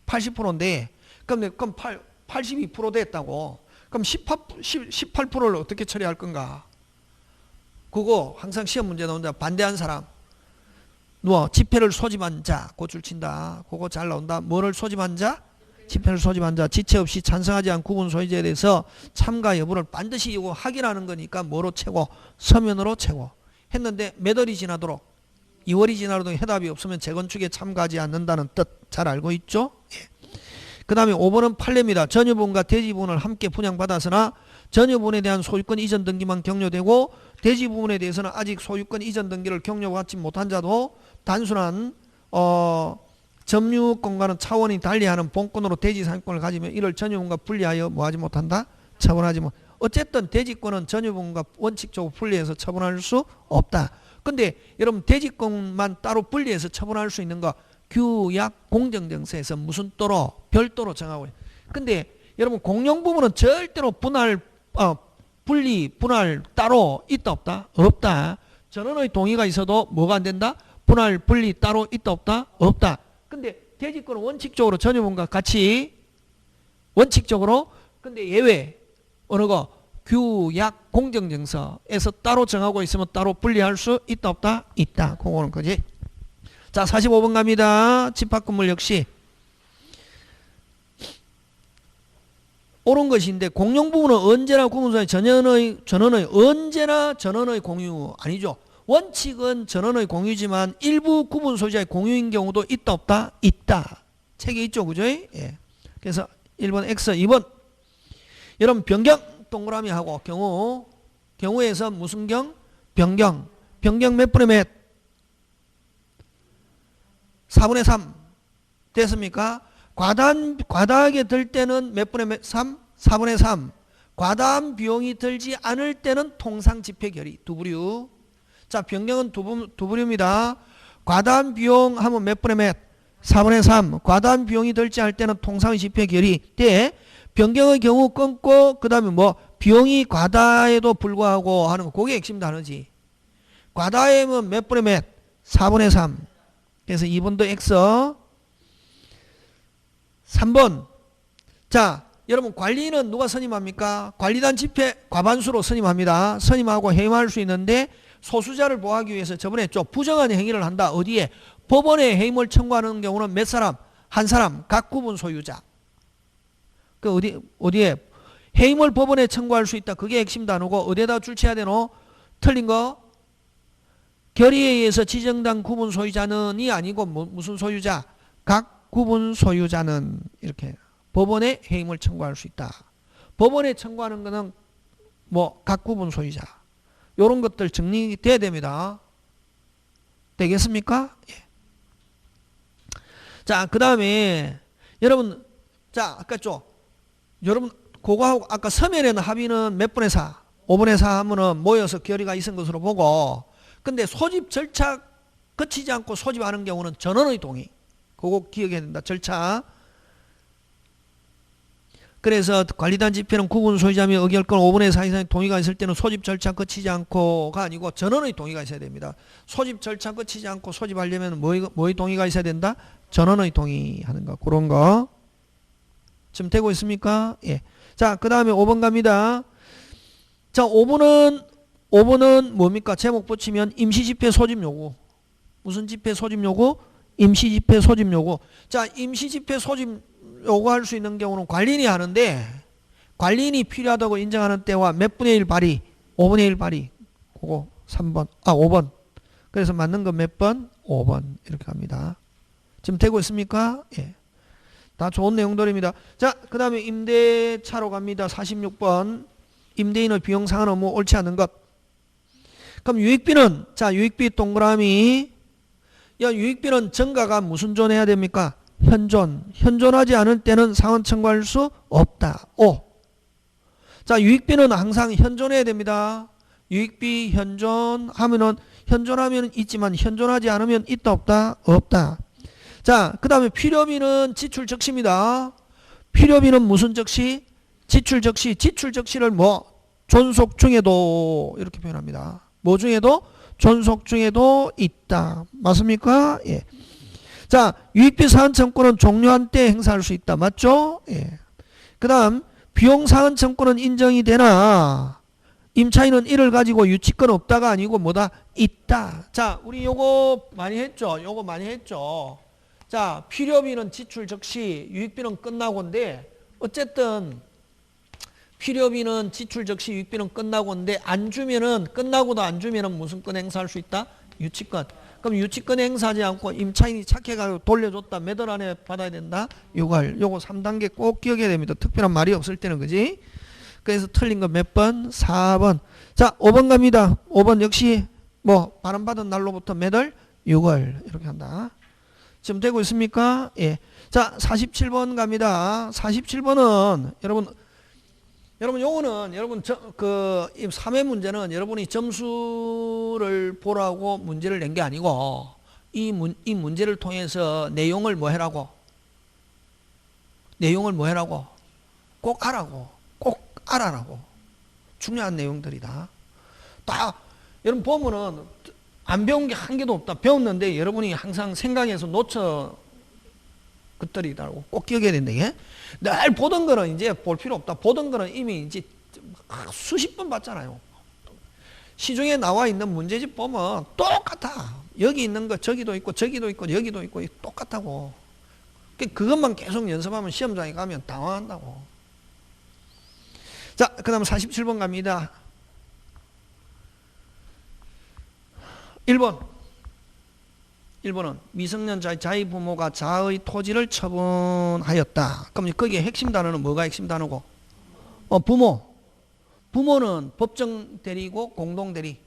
80%인데 그럼 82% 됐다고. 그럼 18%를 어떻게 처리할 건가? 그거 항상 시험 문제 나온다. 반대한 사람. 집회를 소집한 자, 고줄 친다. 그거 잘 나온다. 뭐를 소집한 자? 집회를 소집한 자. 지체 없이 찬성하지 않은 구분 소유자에 대해서 참가 여부를 반드시 이거 확인하는 거니까 뭐로 채고? 서면으로 채고. 했는데 몇 월이 지나도록 2월이 지나도록 해답이 없으면 재건축에 참가하지 않는다는 뜻 잘 알고 있죠? 예. 그 다음에 5번은 판례입니다. 전유분과 대지부분을 함께 분양받았으나 전유분에 대한 소유권 이전 등기만 격려되고 대지 부분에 대해서는 아직 소유권 이전 등기를 격려받지 못한 자도 단순한 점유권과는 차원이 달리하는 본권으로 대지 상권을 가지면 이를 전유분과 분리하여 뭐하지 못한다? 처분하지 못. 어쨌든 대지권은 전유분과 원칙적으로 분리해서 처분할 수 없다. 근데 여러분 대지권만 따로 분리해서 처분할 수 있는 거 규약 공정정서에서 무슨 또로? 별도로 정하고 있어요. 근데 여러분 공용부문은 절대로 분할 따로 있다 없다? 없다. 전원의 동의가 있어도 뭐가 안 된다? 분할 분리 따로 있다 없다? 없다. 근데 대지권은 원칙적으로 전유분과 같이 원칙적으로 근데 예외 어느 거 규약 공정정서에서 따로 정하고 있으면 따로 분리할 수 있다 없다? 있다. 그거는 거지. 자 45번 갑니다. 집합건물 역시 옳은 것인데 공용부분은 언제나 구분소의 전원의 언제나 전원의 공유 아니죠. 원칙은 전원의 공유지만 일부 구분 소유자의 공유인 경우도 있다 없다? 있다. 책에 있죠. 그죠? 예. 그래서 1번 X 2번 여러분 변경 동그라미 하고 경우에서 무슨 변경 몇 분의 몇? 4분의 3 됐습니까? 과다하게 들 때는 몇 분의 몇? 3? 4분의 3. 과다한 비용이 들지 않을 때는 통상 집회 결의 두 부류. 자, 변경은 두 부류입니다. 과다한 비용 하면 몇 분의 몇? 4분의 3. 과다한 비용이 들지 않을 때는 통상 집회 결의 때 변경의 경우 끊고 그 다음에 비용이 과다에도 불구하고 하는 거 그게 핵심 단어지. 과다하면 몇 분의 몇? 4분의 3. 그래서 2번도 X. 3번. 자, 여러분 관리는 누가 선임합니까? 관리단 집회 과반수로 선임합니다. 선임하고 해임할 수 있는데 소수자를 보호하기 위해서 저번에 했죠. 부정한 행위를 한다. 어디에? 법원에 해임을 청구하는 경우는 몇 사람? 한 사람. 각 구분 소유자. 그 어디에? 해임을 법원에 청구할 수 있다. 그게 핵심 단어고 어디에다 줄쳐야 되노? 틀린 거? 결의에 의해서 지정된 구분 소유자는이 아니고 무슨 소유자? 각 구분 소유자는 이렇게 법원에 해임을 청구할 수 있다. 법원에 청구하는 거는 뭐 각 구분 소유자. 요런 것들 정리돼야 됩니다. 되겠습니까? 예. 자, 그 다음에 여러분, 자, 아까 죠. 여러분 그거하고 아까 서면에는 합의는 몇 분의 4? 5분의 4 하면은 모여서 결의가 있은 것으로 보고, 근데 소집 절차 거치지 않고 소집하는 경우는 전원의 동의. 그거 기억해야 된다. 절차. 그래서 관리단 집회는 구분 소유자며 의결권 5분의 4 이상의 동의가 있을 때는 소집 절차 거치지 않고가 아니고 전원의 동의가 있어야 됩니다. 소집 절차 거치지 않고 소집하려면 뭐의 동의가 있어야 된다? 전원의 동의하는 거. 그런 거. 지금 되고 있습니까? 예. 자, 그 다음에 5번 갑니다. 자, 5번은 뭡니까? 제목 붙이면 임시집회 소집 요구. 무슨 집회 소집 요구? 임시집회 소집 요구. 자, 임시집회 소집 요구할 수 있는 경우는 관리인이 하는데, 관리인이 필요하다고 인정하는 때와 몇 분의 1 발의? 5분의 1 발의. 그거 3번. 5번. 그래서 맞는 건 몇 번? 5번. 이렇게 합니다. 지금 되고 있습니까? 예. 다 좋은 내용들입니다. 자, 그 다음에 임대차로 갑니다. 46번. 임대인의 비용 상한 업무 옳지 않은 것. 그럼 유익비는, 자, 유익비 동그라미. 야, 유익비는 정가가 무슨 존해야 됩니까? 현존. 현존하지 않을 때는 상환 청구할 수 없다. 5. 자, 유익비는 항상 현존해야 됩니다. 유익비 현존하면은, 현존하면 있지만 현존하지 않으면 있다 없다? 없다. 자, 그 다음에 필요비는 지출 적시입니다. 필요비는 무슨 적시? 지출 적시. 지출 적시를 뭐? 존속 중에도 이렇게 표현합니다. 뭐 중에도? 존속 중에도 있다. 맞습니까? 예. 자, 유익비 상환 청구는 종료한 때 행사할 수 있다. 맞죠? 예. 그 다음 비용 상환 청구는 인정이 되나? 임차인은 이를 가지고 유치권 없다가 아니고 뭐다? 있다. 자, 우리 요거 많이 했죠? 요거 많이 했죠? 자, 필요비는 지출 적시, 유익비는 끝나고인데, 어쨌든 필요비는 지출 적시, 유익비는 끝나고인데 안 주면은, 끝나고도 안 주면은 무슨 권 행사할 수 있다? 유치권. 그럼 유치권 행사하지 않고 임차인이 착해가지고 돌려줬다. 몇 월 안에 받아야 된다? 6월. 요거 3단계 꼭 기억해야 됩니다. 특별한 말이 없을 때는, 그지? 그래서 틀린 거 몇 번? 4번. 자, 5번 갑니다. 5번 역시 뭐 발언받은 날로부터 몇 월? 6월. 이렇게 한다. 지금 되고 있습니까? 예. 자, 47번 갑니다. 47번은 요거는 여러분 이 3회 문제는 여러분이 점수를 보라고 문제를 낸 게 아니고 이 문제를 통해서 내용을 뭐 해라고? 내용을 뭐 해라고? 꼭 하라고. 꼭 알아라고. 중요한 내용들이다. 다 여러분 보면은 안 배운 게 한 개도 없다. 배웠는데 여러분이 항상 생각해서 놓쳐 것들이라고 꼭 기억해야 된다. 이게 늘 보던 거는 이제 볼 필요 없다. 보던 거는 이미 이제 수십 번 봤잖아요. 시중에 나와 있는 문제집 보면 똑같아. 여기 있는 거 저기도 있고 저기도 있고 여기도 있고 똑같다고. 그것만 계속 연습하면 시험장에 가면 당황한다고. 자, 그 다음 47번 갑니다. 1번은 미성년자 자의 부모가 자의 토지를 처분하였다. 그럼 거기에 핵심 단어는 뭐가 핵심 단어고? 부모. 부모는 법정 대리고 공동 대리.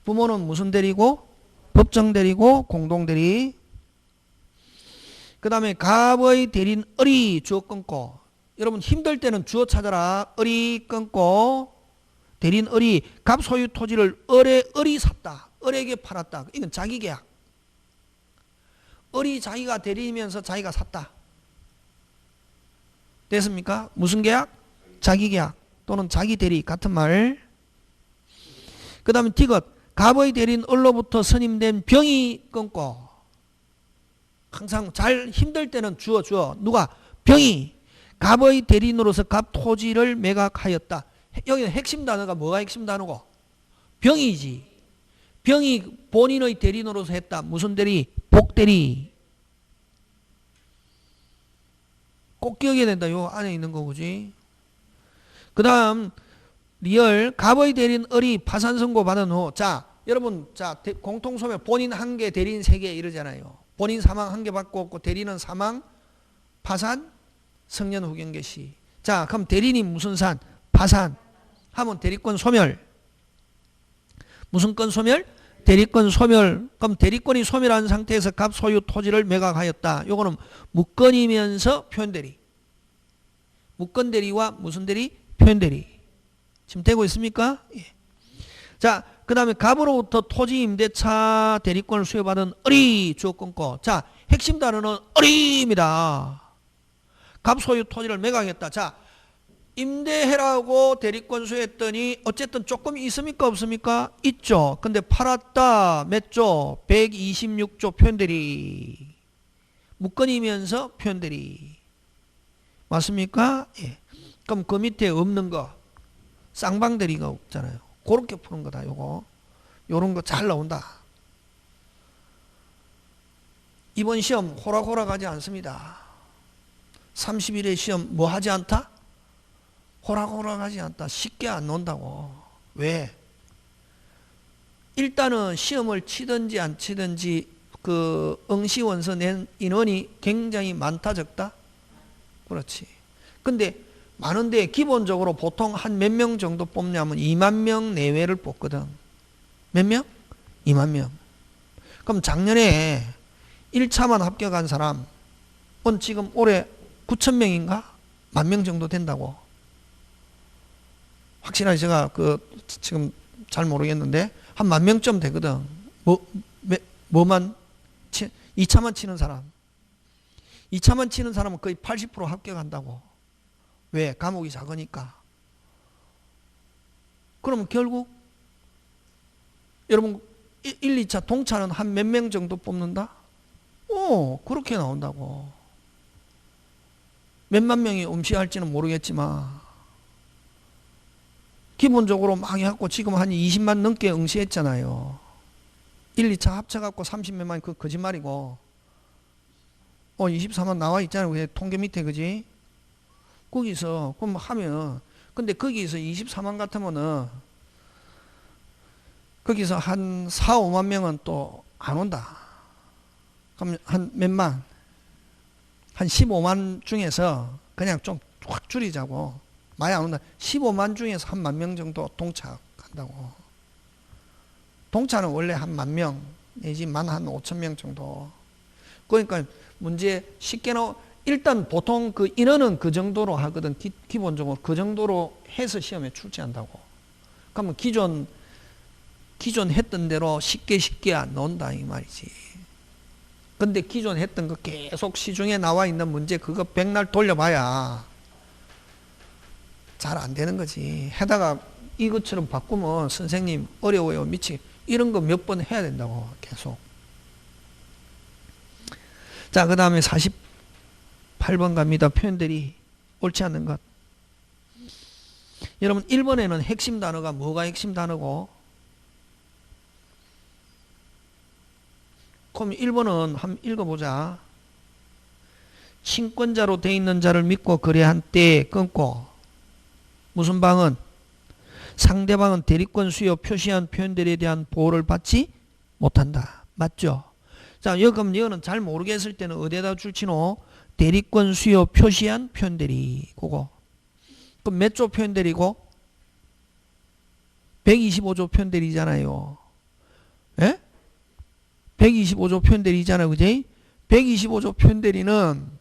부모는 무슨 대리고? 법정 대리고 공동 대리. 그 다음에 갑의 대리인 을이 주어 끊고. 여러분 힘들 때는 주어 찾아라. 을이 끊고 대리인 을이 갑 소유 토지를 을이 샀다. 을에게 팔았다. 이건 자기 계약. 을이 자기가 대리면서 자기가 샀다. 됐습니까? 무슨 계약? 자기 계약 또는 자기 대리 같은 말. 그 다음에 디귿 갑의 대리인 을로부터 선임된 병이 끊고 항상 잘 힘들 때는 주어 누가 병이 갑의 대리인으로서 갑 토지를 매각하였다. 여기 핵심 단어가 뭐가 핵심 단어고? 병이지. 병이 본인의 대리인으로서 했다. 무슨 대리? 복대리. 꼭 기억해야 된다. 요 안에 있는 거 그지? 그 다음 리얼 갑의 대리인 을이 파산 선고 받은 후, 자 여러분, 자 공통소멸 본인 1개 대리인 3개 이러잖아요. 본인 사망 1개 받고 없고 대리인은 사망 파산 성년 후견 개시. 자 그럼 대리인이 무슨 산? 파산 하면 대리권 소멸. 무슨 건 소멸? 대리권 소멸. 그럼 대리권이 소멸한 상태에서 갑 소유 토지를 매각하였다. 요거는 무건이면서 표현대리. 무건대리와 무슨 대리? 표현대리. 지금 되고 있습니까? 예. 자, 그 다음에 갑으로부터 토지 임대차 대리권을 수여받은 을이 주어 끊고. 자, 핵심 단어는 을입니다. 갑 소유 토지를 매각했다. 자, 임대해라고 대리권 수여했더니 어쨌든 조금 있습니까? 없습니까? 있죠. 근데 팔았다. 몇 조? 126조 표현대리. 무건이면서 표현대리. 맞습니까? 예. 그럼 그 밑에 없는 거 쌍방대리가 없잖아요. 그렇게 푸는 거다. 요거 요런 거 잘 나온다. 이번 시험 호락호락하지 않습니다. 30일의 시험 뭐 하지 않다? 호락호락하지 않다. 쉽게 안 논다고. 왜? 일단은 시험을 치든지 안 치든지 그 응시원서 낸 인원이 굉장히 많다 적다? 그렇지. 근데 많은데 기본적으로 보통 한 몇 명 정도 뽑냐면 2만 명 내외를 뽑거든. 몇 명? 2만 명. 그럼 작년에 1차만 합격한 사람은 지금 올해 9천 명인가? 10,000명 정도 된다고. 확실하게 제가 지금 잘 모르겠는데 한 10,000명쯤 되거든. 뭐만 2차만 치는 사람. 2차만 치는 사람은 거의 80% 합격한다고. 왜? 과목이 작으니까. 그러면 결국 여러분 1, 2차 동차는 한 몇 명 정도 뽑는다? 그렇게 나온다고. 몇만 명이 응시할지는 모르겠지만 기본적으로 막 해갖고 지금 한 20만 넘게 응시했잖아요. 1, 2차 합쳐갖고 30몇만 그 거짓말이고 24만 나와 있잖아요. 통계 밑에 그지? 거기서 그럼 하면 근데 거기서 24만 같으면은 거기서 한 4, 5만 명은 또 안 온다. 그럼 한 몇만? 한 15만 중에서 그냥 좀 확 줄이자고. 많이 안 온다. 15만 중에서 한 10,000명 정도 동차한다고. 동차는 원래 한 10,000명 내지 15,000명 정도. 그러니까 문제 쉽게 일단 보통 그 인원은 그 정도로 하거든. 기본적으로 그 정도로 해서 시험에 출제한다고. 그러면 기존 했던 대로 쉽게 안 나온다 이 말이지. 근데 기존 했던 거 계속 시중에 나와 있는 문제 그거 백날 돌려봐야 잘 안 되는 거지. 해다가 이것처럼 바꾸면 선생님 어려워요 미치. 이런 거 몇 번 해야 된다고 계속. 자, 그 다음에 48번 갑니다. 표현들이 옳지 않는 것. 여러분 1번에는 핵심 단어가 뭐가 핵심 단어고? 그럼 1번은 한번 읽어보자. 친권자로 돼 있는 자를 믿고 거래한 때에 끊고 무슨 방은? 상대방은 대리권 수요 표시한 표현들에 대한 보호를 받지 못한다. 맞죠? 자, 그럼 이거는 잘 모르겠을 때는 어디에다 줄지노? 대리권 수요 표시한 표현들이 그거. 그럼 몇 조 표현들이고? 125조 표현들이잖아요. 예? 125조 표현들이잖아요. 그지? 125조 표현들이는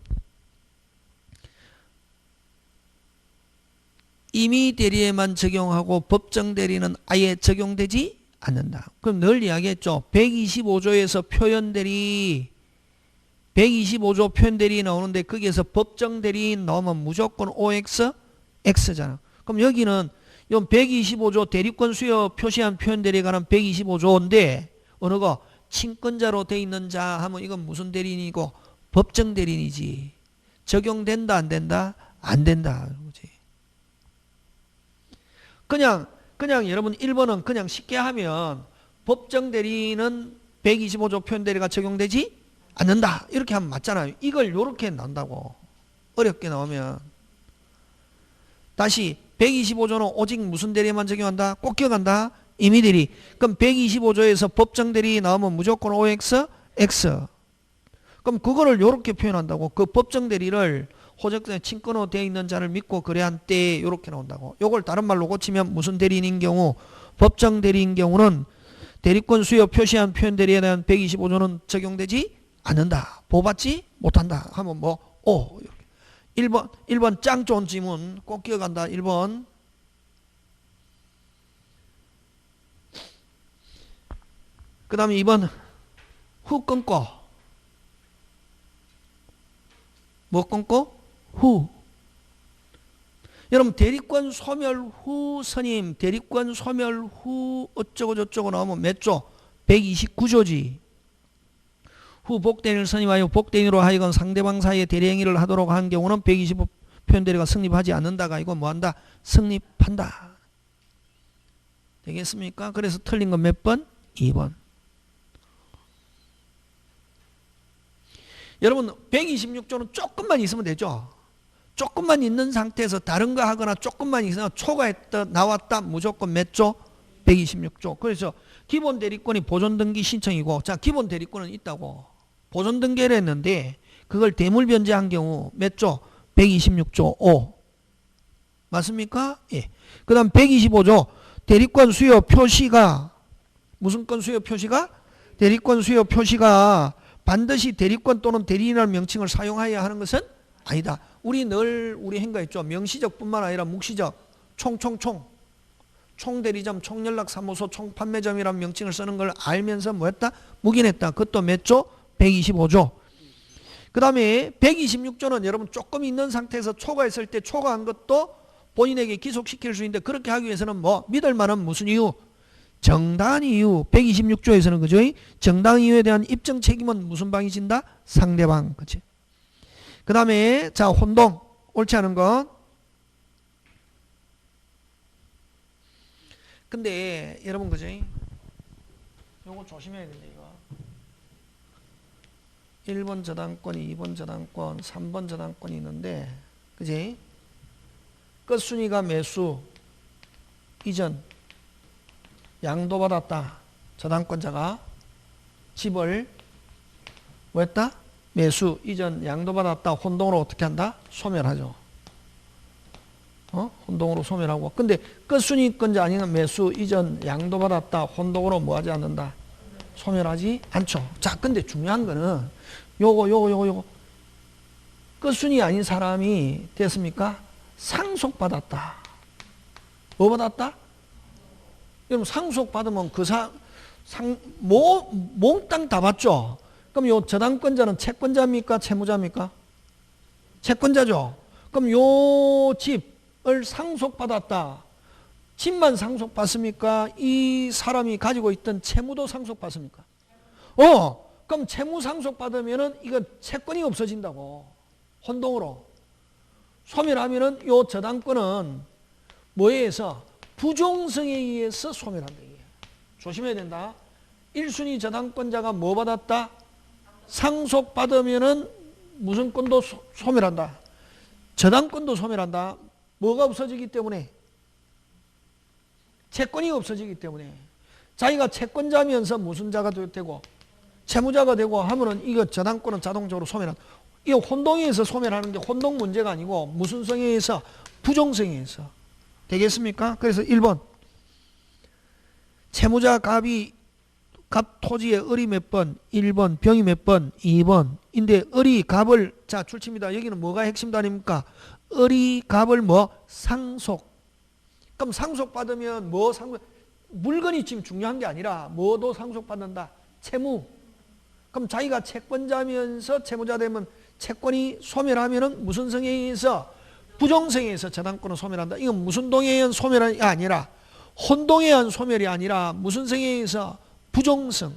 임의 대리에만 적용하고 법정 대리는 아예 적용되지 않는다. 그럼 늘 이야기했죠. 125조에서 표현 대리 125조 표현 대리 나오는데 거기에서 법정 대리 나오면 무조건 OX, X잖아. 그럼 여기는 이건 125조 대리권 수여 표시한 표현 대리에 관한 125조인데 어느 거 친권자로 돼 있는 자 하면 이건 무슨 대리인이고 법정 대리인이지. 적용된다 안 된다? 안 된다. 그냥 여러분 1번은 그냥 쉽게 하면 법정 대리인은 125조 표현 대리가 적용되지 않는다. 이렇게 하면 맞잖아요. 이걸 이렇게 나온다고. 어렵게 나오면. 다시 125조는 오직 무슨 대리에만 적용한다? 꼭 기억한다. 임의 대리. 그럼 125조에서 법정 대리 나오면 무조건 OX, X. 그럼 그거를 이렇게 표현한다고. 그 법정 대리를 호적에 친권으로 되어 있는 자를 믿고 거래한 때에 이렇게 나온다고. 요걸 다른 말로 고치면 무슨 대리인인 경우 법정 대리인 경우는 대리권 수여 표시한 표현 대리에 대한 125조는 적용되지 않는다. 보호받지 못한다. 하면 뭐 오. 1번 짱 좋은 지문 꼭 기억한다. 1번. 그 다음에 2번 후 끊고 뭐 끊고? 후. 여러분 대리권 소멸 후 선임 대리권 소멸 후 어쩌고 저쩌고 나오면 몇 조? 129조지. 후 복대인을 선임하여 복대인으로 하여금 상대방 사이에 대리행위를 하도록 한 경우는 125 표현대리가 성립하지 않는다가 이건 뭐한다? 성립한다. 되겠습니까? 그래서 틀린 건 몇 번? 2번. 여러분 126조는 조금만 있으면 되죠. 조금만 있는 상태에서 다른 거 하거나 조금만 있으면 초과했다 나왔다 무조건 몇 조? 126조. 그래서 기본 대리권이 보존 등기 신청이고 자 기본 대리권은 있다고 보존 등기를 했는데 그걸 대물 변제한 경우 몇 조? 126조 5. 맞습니까? 예. 그 다음 125조 대리권 수요 표시가 무슨 건 수요 표시가? 대리권 수요 표시가 반드시 대리권 또는 대리인이라는 명칭을 사용하여야 하는 것은 아니다. 우리 늘 우리 행가했죠. 명시적뿐만 아니라 묵시적 총대리점, 총연락사무소, 총판매점이라는 명칭을 쓰는 걸 알면서 뭐했다? 묵인했다. 그것도 몇 조? 125조. 그 다음에 126조는 여러분 조금 있는 상태에서 초과했을 때 초과한 것도 본인에게 기속시킬 수 있는데 그렇게 하기 위해서는 뭐 믿을 만한 무슨 이유? 정당한 이유. 126조에서는 그죠? 정당한 이유에 대한 입증 책임은 무슨 방이 진다? 상대방. 그치? 그 다음에 자 혼동. 옳지 않은 건. 근데 여러분 그죠? 요거 조심해야 된다 이거. 1번 저당권이 2번 저당권 3번 저당권이 있는데 그지? 끝순위가 매수 이전 양도받았다. 저당권자가 집을 뭐 했다? 매수 이전 양도받았다. 혼동으로 어떻게 한다? 소멸하죠. 혼동으로 소멸하고. 근데 끝순위권자 아니면 매수 이전 양도받았다. 혼동으로 뭐 하지 않는다? 소멸하지 않죠. 자, 근데 중요한 거는 요거 끝순위 아닌 사람이 됐습니까? 상속받았다. 뭐 받았다? 여러분 상속받으면 그 몽땅 다 받죠. 그럼 요 저당권자는 채권자입니까? 채무자입니까? 채권자죠. 그럼 요 집을 상속받았다. 집만 상속받습니까? 이 사람이 가지고 있던 채무도 상속받습니까? 그럼 채무 상속받으면은 이거 채권이 없어진다고. 혼동으로. 소멸하면은 요 저당권은 뭐에 의해서? 부종성에 의해서 소멸한다. 조심해야 된다. 1순위 저당권자가 뭐 받았다? 상속받으면은 무슨 권도 소멸한다. 저당권도 소멸한다. 뭐가 없어지기 때문에? 채권이 없어지기 때문에. 자기가 채권자면서 무슨 자가 되고 채무자가 되고 하면은 이거 저당권은 자동적으로 소멸한다. 이거 혼동에 의해서 소멸하는 게 혼동 문제가 아니고 무슨 성에 의해서? 부종성에 의해서. 되겠습니까? 그래서 1번 채무자 갑 토지의 을이 몇 번? 1번 병이 몇 번? 2번 인데 을이 갑을 자 출치입니다. 여기는 뭐가 핵심 단위입니까? 을이 갑을 뭐? 상속. 그럼 상속받으면 뭐 물건이 지금 중요한 게 아니라 뭐도 상속받는다? 채무. 그럼 자기가 채권자면서 채무자 되면 채권이 소멸하면은 무슨 성에 의해서? 부정성에 의해서 저당권은 소멸한다. 이건 무슨 동에 의한 소멸이 아니라 혼동에 의한 소멸이 아니라 무슨 성에 의해서 부정성.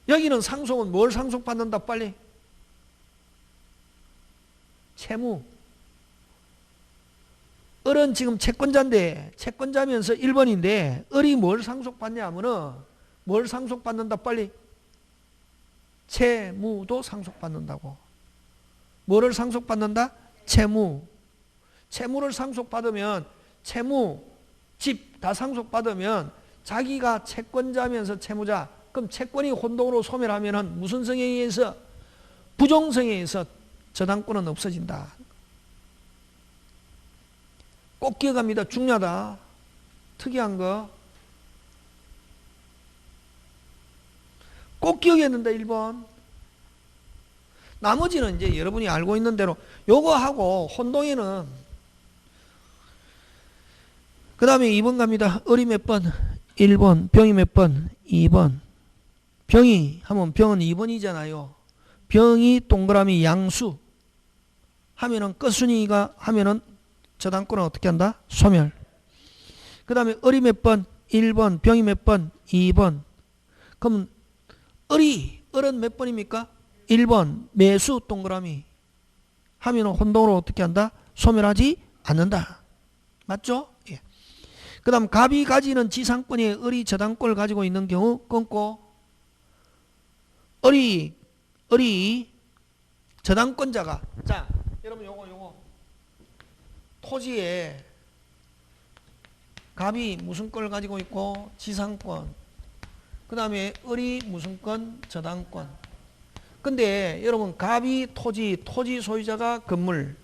여기는 상속은 뭘 상속받는다 빨리? 채무. 을은 지금 채권자인데 채권자면서 1번인데 을이 뭘 상속받냐 하면은 뭘 상속받는다 빨리? 채무도 상속받는다고. 뭐를 상속받는다? 채무. 채무를 상속받으면 채무, 집 다 상속받으면 자기가 채권자면서 채무자, 그럼 채권이 혼동으로 소멸하면은 무슨 성에 의해서? 부정성에 의해서 저당권은 없어진다. 꼭 기억합니다. 중요하다. 특이한 거. 꼭 기억해야 된다. 1번. 나머지는 이제 여러분이 알고 있는 대로 요거하고 혼동에는 그 다음에 2번 갑니다. 을이 몇 번? 1번. 병이 몇 번? 2번. 병이 하면 병은 2번이잖아요. 병이 동그라미 양수 하면은 끝순위가 하면은 저당권은 어떻게 한다? 소멸. 그 다음에 을이 몇 번? 1번. 병이 몇 번? 2번. 그럼 을은 몇 번입니까? 1번. 매수 동그라미 하면은 혼동으로 어떻게 한다? 소멸하지 않는다. 맞죠? 예. 그 다음 갑이 가지는 지상권에 을이 저당권을 가지고 있는 경우 끊고 을이 저당권자가 자 여러분 요거 토지에 갑이 무슨 권을 가지고 있고 지상권 그 다음에 을이 무슨 권? 저당권. 근데 여러분 갑이 토지 소유자가 건물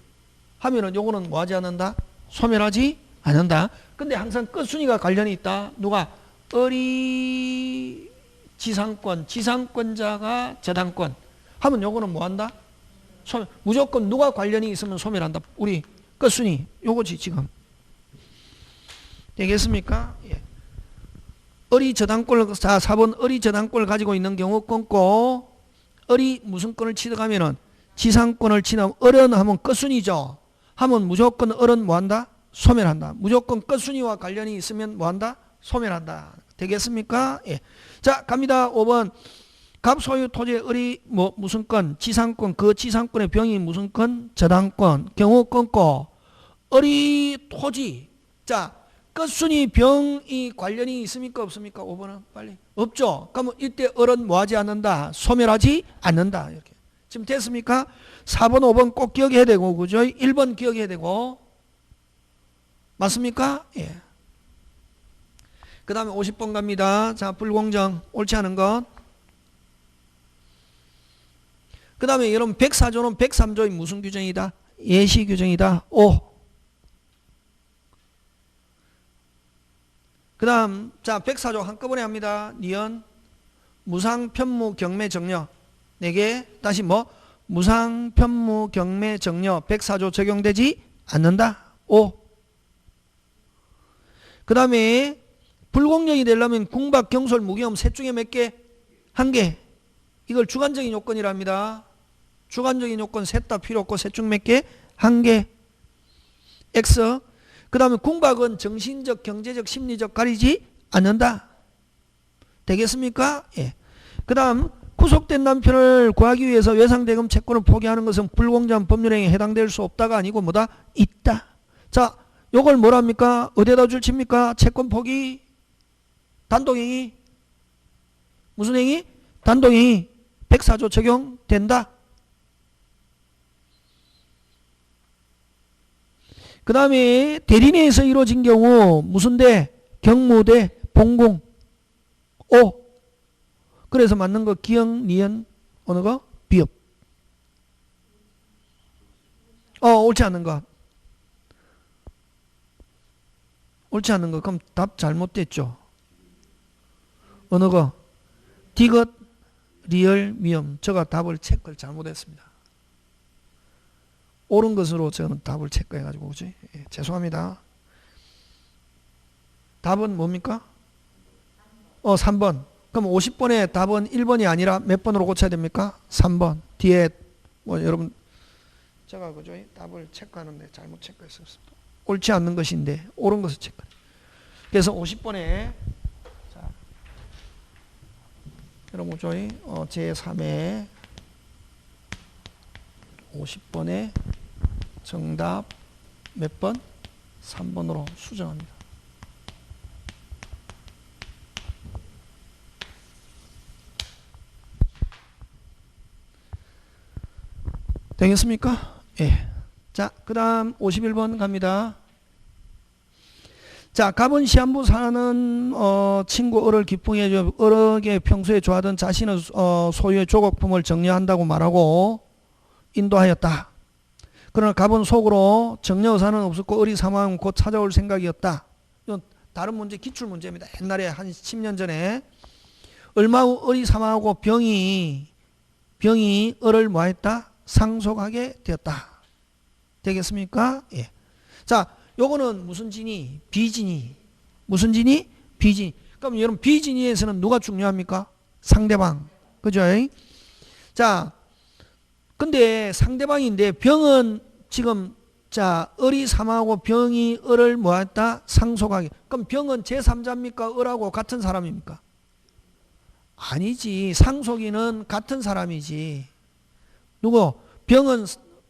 하면은 요거는 뭐 하지 않는다? 소멸하지 않는다. 근데 항상 끝순위가 관련이 있다. 누가? 을이 지상권자가 저당권 하면 요거는 뭐 한다? 소멸. 무조건 누가 관련이 있으면 소멸한다. 우리 끝순위 요거지 지금. 되겠습니까? 예. 을이 저당권을 4번 을이 저당권을 가지고 있는 경우 끊고 을이 무슨 권을 취득하면은 지상권을 취득하면 을은 하면 끝순위죠. 하면 무조건 을은 뭐한다? 소멸한다. 무조건 끝순위와 관련이 있으면 뭐한다? 소멸한다. 되겠습니까? 예. 자 갑니다. 5번 갑 소유 토지의 을이 뭐 무슨 권? 지상권. 그 지상권의 병이 무슨 권? 저당권. 경우 끊고 을이 토지. 자 끝순위 병이 관련이 있습니까? 없습니까? 5번은 빨리. 없죠. 그러면 이때 을은 뭐하지 않는다? 소멸하지 않는다. 이렇게. 지금 됐습니까? 4번, 5번 꼭 기억해야 되고, 그죠? 1번 기억해야 되고. 맞습니까? 예. 그 다음에 50번 갑니다. 자, 불공정. 옳지 않은 것. 그 다음에 여러분 104조는 103조의 무슨 규정이다? 예시 규정이다. 5. 그 다음 자 104조 한꺼번에 합니다. 니은 무상 편무 경매 정려 4개 다시 뭐 무상 편무 경매 정려 104조 적용되지 않는다. 5. 그 다음에 불공정이 되려면 궁박 경솔 무기험 셋 중에 몇 개? 1개. 이걸 주관적인 요건이랍니다. 주관적인 요건 셋 다 필요 없고 셋 중 몇 개? 1개. X. 그 다음에 궁박은 정신적, 경제적, 심리적 가리지 않는다. 되겠습니까? 예. 그 다음 구속된 남편을 구하기 위해서 외상대금 채권을 포기하는 것은 불공정한 법률행위에 해당될 수 없다가 아니고 뭐다? 있다. 자, 요걸 뭐랍니까? 어디에다 줄칩니까? 채권 포기, 단독행위. 무슨 행위? 단독행위. 104조 적용된다. 그 다음에 대리내에서 이루어진 경우 무슨 대? 경무대, 봉공. 5. 그래서 맞는 거 기역, 니은, 어느 거? 비읍. 옳지 않은 거. 옳지 않은 거. 그럼 답 잘못됐죠. 어느 거? 디귿, 리얼, 미음. 제가 답을 체크를 잘못했습니다. 옳은 것으로 저는 답을 체크해가지고 그지? 예, 죄송합니다. 답은 뭡니까? 3번. 그럼 50번의 답은 1번이 아니라 몇 번으로 고쳐야 됩니까? 3번. 뒤에 뭐 여러분 제가 그죠? 답을 체크하는데 잘못 체크했었습니다. 옳지 않는 것인데 옳은 것을 체크. 그래서 50번에 자, 여러분 그죠? 제3회 50번에 정답 몇 번? 3번으로 수정합니다. 되겠습니까? 예. 자, 그 다음 51번 갑니다. 자, 갑은 시한부 사는 친구 을을 기쁘게 해줘. 을에게 평소에 좋아하던 자신의 소유의 조각품을 정려한다고 말하고 인도하였다. 그러나 갑은 속으로 정려 의사는 없었고 을이 사망하면 곧 찾아올 생각이었다. 이건 다른 문제, 기출 문제입니다. 옛날에 한 10년 전에 얼마 후 을이 사망하고 병이 을을 뭐했다? 상속하게 되었다. 되겠습니까? 예. 자, 요거는 무슨 진이? 비진이. 무슨 진이? 비진이. 그럼 여러분 비진이에서는 누가 중요합니까? 상대방. 그죠? 자, 근데 상대방인데 병은 지금 자, 을이 사망하고 병이 을을 뭐했다? 상속하게. 그럼 병은 제3자입니까? 을하고 같은 사람입니까? 아니지. 상속인은 같은 사람이지. 누구? 병은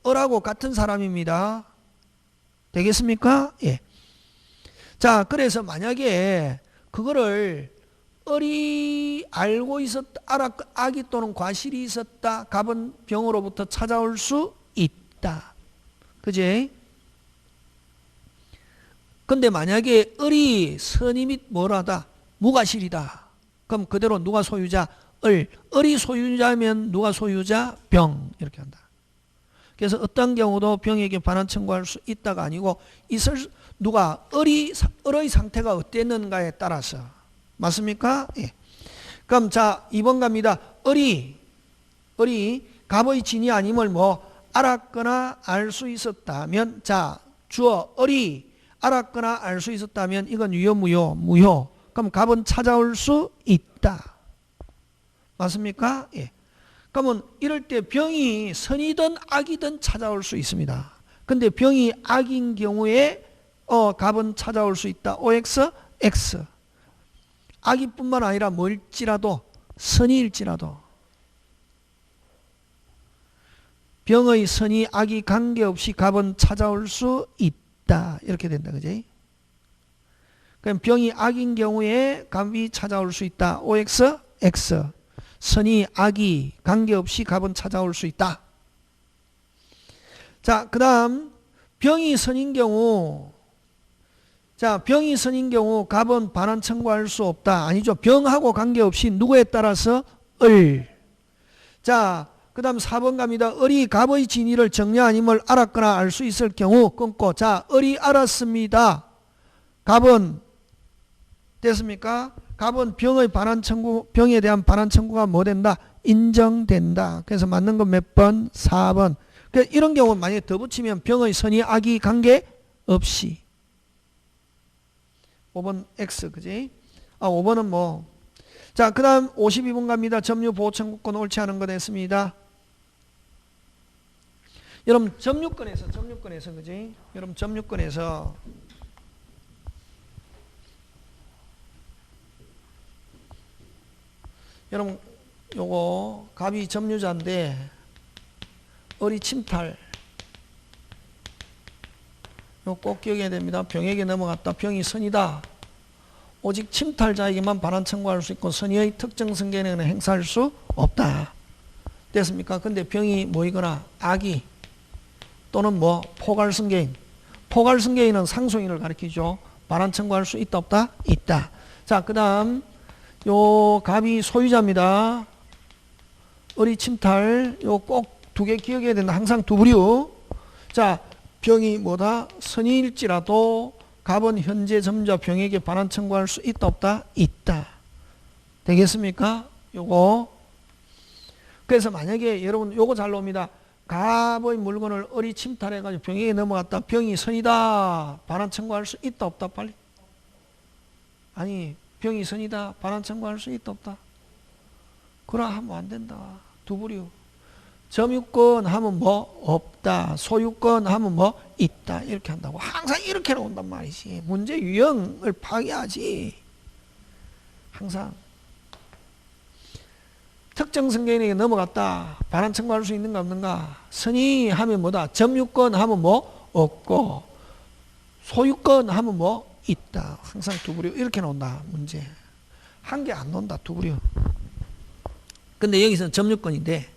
을하고 같은 사람입니다. 되겠습니까? 예. 자, 그래서 만약에 그거를 을이 알고 있었다, 악이 또는 과실이 있었다, 갑은 병으로부터 찾아올 수 있다. 그지? 근데 만약에 을이 선이 및 뭐라다? 무과실이다. 그럼 그대로 누가 소유자? 을이 소유자면 누가 소유자? 병. 이렇게 한다. 그래서 어떤 경우도 병에게 반환 청구할 수 있다가 아니고 누가 을의 상태가 어땠는가에 따라서 맞습니까? 예. 그럼 자 2번 갑니다. 을이 갑의 진이 아님을 뭐 알았거나 알 수 있었다면 자 주어 을이 알았거나 알 수 있었다면 이건 유효 무효. 그럼 갑은 찾아올 수 있다. 맞습니까? 예. 그러면 이럴 때 병이 선이든 악이든 찾아올 수 있습니다. 근데 병이 악인 경우에 갑은 찾아올 수 있다. OX, X. 악이뿐만 아니라 뭘지라도 선이일지라도 병의 선이 악이 관계없이 갑은 찾아올 수 있다. 이렇게 된다. 그지? 그럼 병이 악인 경우에 갑이 찾아올 수 있다. OX, X. 선이 악이 관계없이 갑은 찾아올 수 있다. 자, 그 다음 병이 선인 경우 갑은 반환 청구할 수 없다. 아니죠. 병하고 관계없이 누구에 따라서 을. 자, 그 다음 4번 갑니다. 을이 갑의 진위를 정려 아님을 알았거나 알 수 있을 경우 끊고 자, 을이 알았습니다. 갑은 됐습니까? 갑은 병에 대한 반환 청구가 뭐 된다? 인정된다. 그래서 맞는 건 몇 번? 4번. 그러니까 이런 경우는 만약에 더 붙이면 병의 선이 악이 관계 없이. 5번 X, 그지? 5번은 뭐. 자, 그 다음 52번 갑니다. 점유 보호 청구권 옳지 않은 거 됐습니다. 여러분, 점유권에서, 그지? 여러분, 점유권에서 여러분 요거 갑이 점유자인데 을이 침탈 요거 꼭 기억해야 됩니다. 병에게 넘어갔다. 병이 선이다. 오직 침탈자에게만 반환 청구할 수 있고 선의의 특정 승계는 행사할 수 없다. 됐습니까? 근데 병이 뭐이거나 악이 또는 뭐 포괄승계인 포괄승계인은 상속인을 가리키죠. 반환 청구할 수 있다 없다? 있다. 자, 그 다음 요 갑이 소유자입니다. 을이 침탈 요 꼭 두 개 기억해야 된다. 항상 두 부류. 자, 병이 뭐다? 선의일지라도 갑은 현재 점유자 병에게 반환 청구할 수 있다 없다? 있다. 되겠습니까? 요거. 그래서 만약에 여러분 요거 잘 나옵니다. 갑의 물건을 을이 침탈해가지고 병에게 넘어갔다. 병이 선이다. 반환 청구할 수 있다 없다? 빨리. 아니 병이 선이다. 반환 청구할 수 있다 없다? 그라 하면 안 된다. 두 부류. 점유권 하면 뭐 없다. 소유권 하면 뭐 있다. 이렇게 한다고. 항상 이렇게 나온단 말이지. 문제 유형을 파악해야지. 항상. 특정 승계인에게 넘어갔다. 반환 청구할 수 있는가 없는가? 선의 하면 뭐다? 점유권 하면 뭐 없고, 소유권 하면 뭐 있다. 항상 두 부류 이렇게 나온다. 문제. 한 개 안 나온다. 두 부류. 근데 여기서는 점유권인데,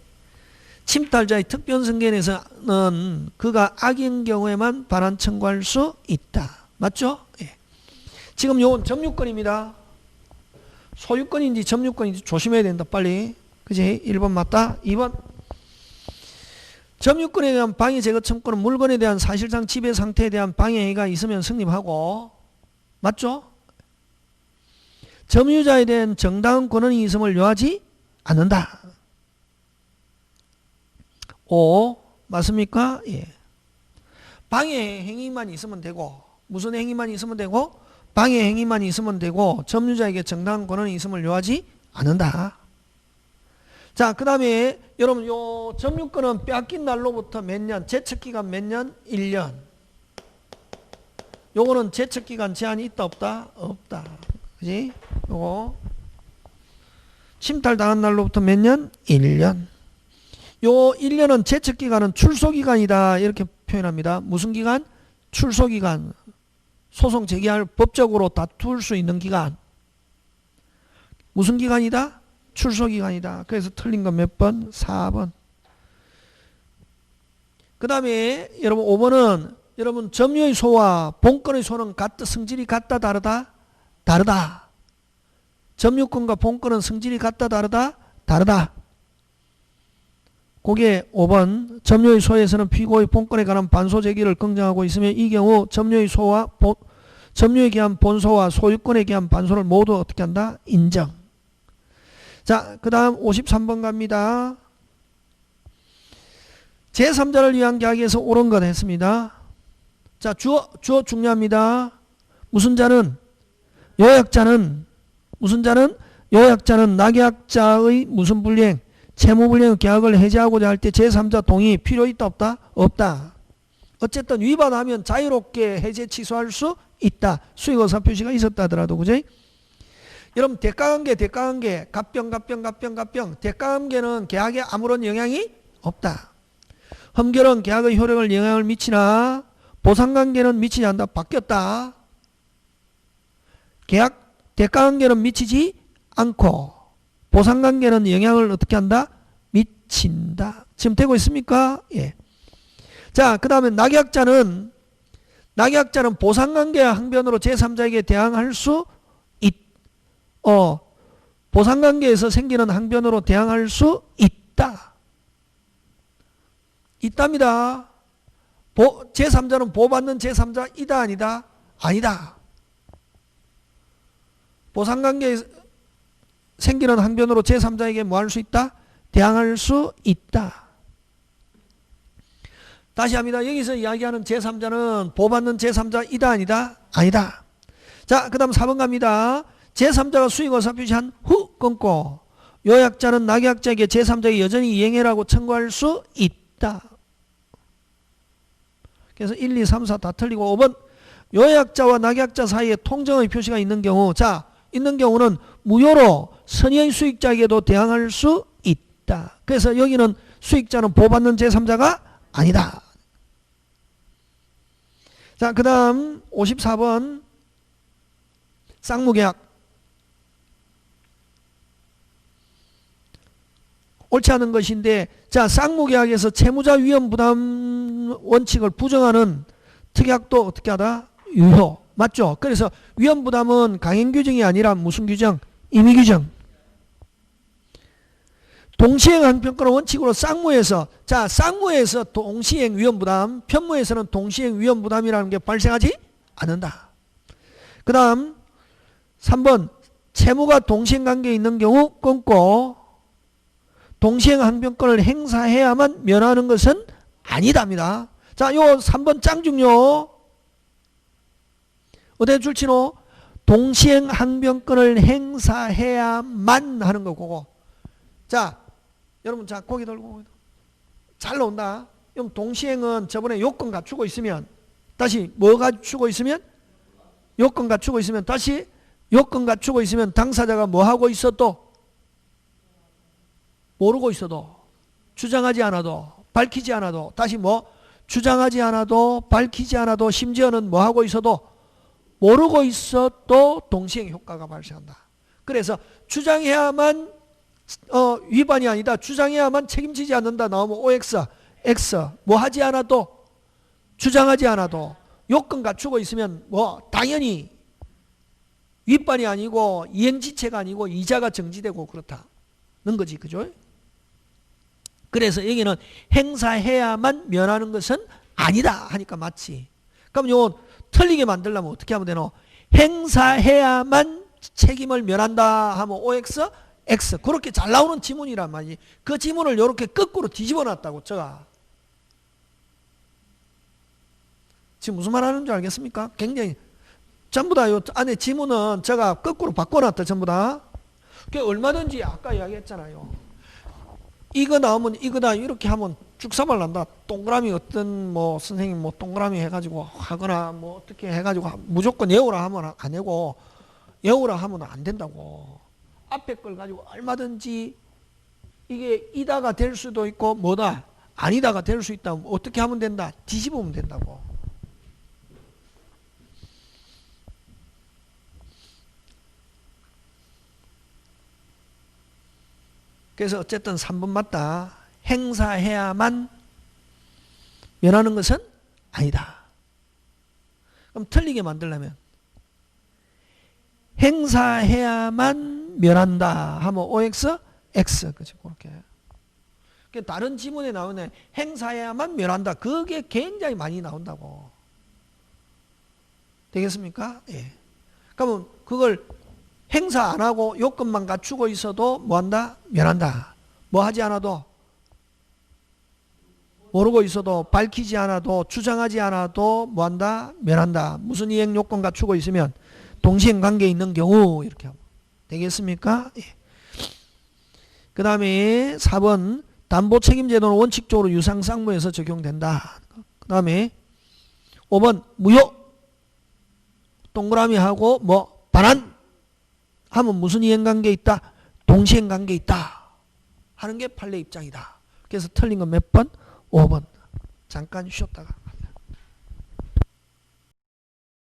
침탈자의 특별 승계인에서는 그가 악인 경우에만 반환 청구할 수 있다. 맞죠? 예. 지금 요건 점유권입니다. 소유권인지 점유권인지 조심해야 된다. 빨리. 그지? 1번 맞다. 2번. 점유권에 대한 방해 제거 청구는 물건에 대한 사실상 지배 상태에 대한 방해 행위가 있으면 성립하고, 맞죠? 점유자에 대한 정당한 권한이 있음을 요하지 않는다. 5. 맞습니까? 예. 방해 행위만 있으면 되고, 무슨 행위만 있으면 되고? 방해 행위만 있으면 되고, 점유자에게 정당한 권한이 있음을 요하지 않는다. 자, 그 다음에 여러분 요 점유권은 빼앗긴 날로부터 몇 년, 제척기간 몇 년? 1년. 요거는 제척기간 제한이 있다 없다? 없다. 그지? 요거 침탈당한 날로부터 몇 년? 1년. 요 1년은 제척기간은 출소기간이다. 이렇게 표현합니다. 무슨 기간? 출소기간. 소송 제기할 법적으로 다툴 수 있는 기간. 무슨 기간이다? 출소기간이다. 그래서 틀린 건 몇 번? 4번. 그 다음에 여러분 5번은 여러분 점유의 소와 본권의 소는 같다. 성질이 같다 다르다? 다르다. 점유권과 본권은 성질이 같다 다르다? 다르다. 그게 5번. 점유의 소에서는 피고의 본권에 관한 반소 제기를 긍정하고 있으며 이 경우 점유의 소와 점유에 기한 본소와 소유권에 기한 반소를 모두 어떻게 한다? 인정. 자, 그 다음 53번 갑니다. 제3자를 위한 계약에서 옳은 것 했습니다. 자, 주어 중요합니다. 무슨 자는? 요약자는 무슨 자는? 요약자는 낙약자의 무슨 불이행? 채무불이행 계약을 해제하고자 할 때 제3자 동의 필요 있다 없다? 없다. 어쨌든 위반하면 자유롭게 해제 취소할 수 있다. 수익의사 표시가 있었다 하더라도. 그죠? 여러분 대가관계 갑병 대가관계는 계약에 아무런 영향이 없다. 험결은 계약의 효력을 영향을 미치나 보상관계는 미치지 않는다. 바뀌었다. 대가관계는 미치지 않고 보상관계는 영향을 어떻게 한다? 미친다. 지금 되고 있습니까? 예. 자, 그 다음에 낙약자는 보상관계와 항변으로 제3자에게 대항할 수 보상관계에서 생기는 항변으로 대항할 수 있다. 있답니다. 제3자는 보호받는 제3자이다 아니다? 아니다. 보상관계에서 생기는 항변으로 제3자에게 뭐 할 수 있다? 대항할 수 있다. 다시 합니다. 여기서 이야기하는 제3자는 보호받는 제3자이다 아니다? 아니다. 자, 그 다음 4번 갑니다. 제3자가 수익의사 표시한 후 끊고 요약자는 낙약자에게 제3자에게 여전히 이행해라고 청구할 수 있다. 그래서 1, 2, 3, 4 다 틀리고 5번 요약자와 낙약자 사이에 통정의 표시가 있는 경우, 자, 있는 경우는 무효로 선의의 수익자에게도 대항할 수 있다. 그래서 여기는 수익자는 보호받는 제3자가 아니다. 자, 그 다음 54번 쌍무계약. 옳지 않은 것인데, 자, 쌍무계약에서 채무자 위험 부담 원칙을 부정하는 특약도 어떻게 하다? 유효. 맞죠? 그래서 위험 부담은 강행 규정이 아니라 무슨 규정? 임의 규정. 동시행 항변권을 원칙으로 쌍무에서, 자, 쌍무에서 동시행 위험 부담, 편무에서는 동시행 위험 부담이라는 게 발생하지 않는다. 그 다음 3번 채무가 동시행 관계에 있는 경우 끊고 동시행 항변권을 행사해야만 면하는 것은 아니답니다. 자, 요 3번 짱 중요. 어디에 줄치노? 동시행 항변권을 행사해야만 하는 거고. 자, 여러분, 자, 고개 들고. 잘 나온다. 그럼 동시행은 저번에 요건 갖추고 있으면 다시 뭐 갖추고 있으면 요건 갖추고 있으면 다시 요건 갖추고 있으면 당사자가 뭐 하고 있어도 모르고 있어도 주장하지 않아도 밝히지 않아도 다시 뭐 주장하지 않아도 밝히지 않아도 심지어는 뭐 하고 있어도 모르고 있어도 동시행 효과가 발생한다. 그래서 주장해야만 위반이 아니다. 주장해야만 책임지지 않는다. 나오면 OX, X 뭐 하지 않아도 주장하지 않아도 요건 갖추고 있으면 뭐 당연히 윗반이 아니고 이행지체가 아니고 이자가 정지되고 그렇다는 거지. 그죠? 그래서 여기는 행사해야만 면하는 것은 아니다 하니까 맞지. 그럼 요 틀리게 만들려면 어떻게 하면 되노? 행사해야만 책임을 면한다 하면 OX, X 그렇게 잘 나오는 지문이란 말이지. 그 지문을 이렇게 거꾸로 뒤집어 놨다고 제가. 지금 무슨 말 하는 줄 알겠습니까? 굉장히 전부 다 요 안에 지문은 제가 거꾸로 바꿔놨다 전부 다. 그 얼마든지 아까 이야기했잖아요. 이거 나오면 이거다 이렇게 하면 죽사발 난다. 동그라미 어떤 뭐 선생님 뭐 동그라미 해가지고 하거나 뭐 어떻게 해가지고 무조건 외우라 하면 안 되고 외우라 하면 안 된다고. 앞에 걸 가지고 얼마든지 이게 이다가 될 수도 있고 뭐다 아니다가 될 수 있다. 어떻게 하면 된다? 뒤집으면 된다고. 그래서 어쨌든 3번 맞다. 행사해야만 면하는 것은 아니다. 그럼 틀리게 만들려면 행사해야만 면한다 하면 OX, X 그치 그렇게. 다른 지문에 나오네. 행사해야만 면한다. 그게 굉장히 많이 나온다고. 되겠습니까? 예. 그러면 그걸 행사 안 하고 요건만 갖추고 있어도 뭐 한다? 면한다. 뭐 하지 않아도 모르고 있어도 밝히지 않아도 주장하지 않아도 뭐 한다? 면한다. 무슨 이행 요건 갖추고 있으면 동시행 관계에 있는 경우 이렇게 하면 되겠습니까? 예. 그 다음에 4번 담보 책임제도는 원칙적으로 유상상무에서 적용된다. 그 다음에 5번 무효 동그라미하고 뭐 반환 하면 무슨 이행관계에 있다? 동시행관계에 있다 하는 게 판례 입장이다. 그래서 틀린 건 몇 번? 5번. 잠깐 쉬었다가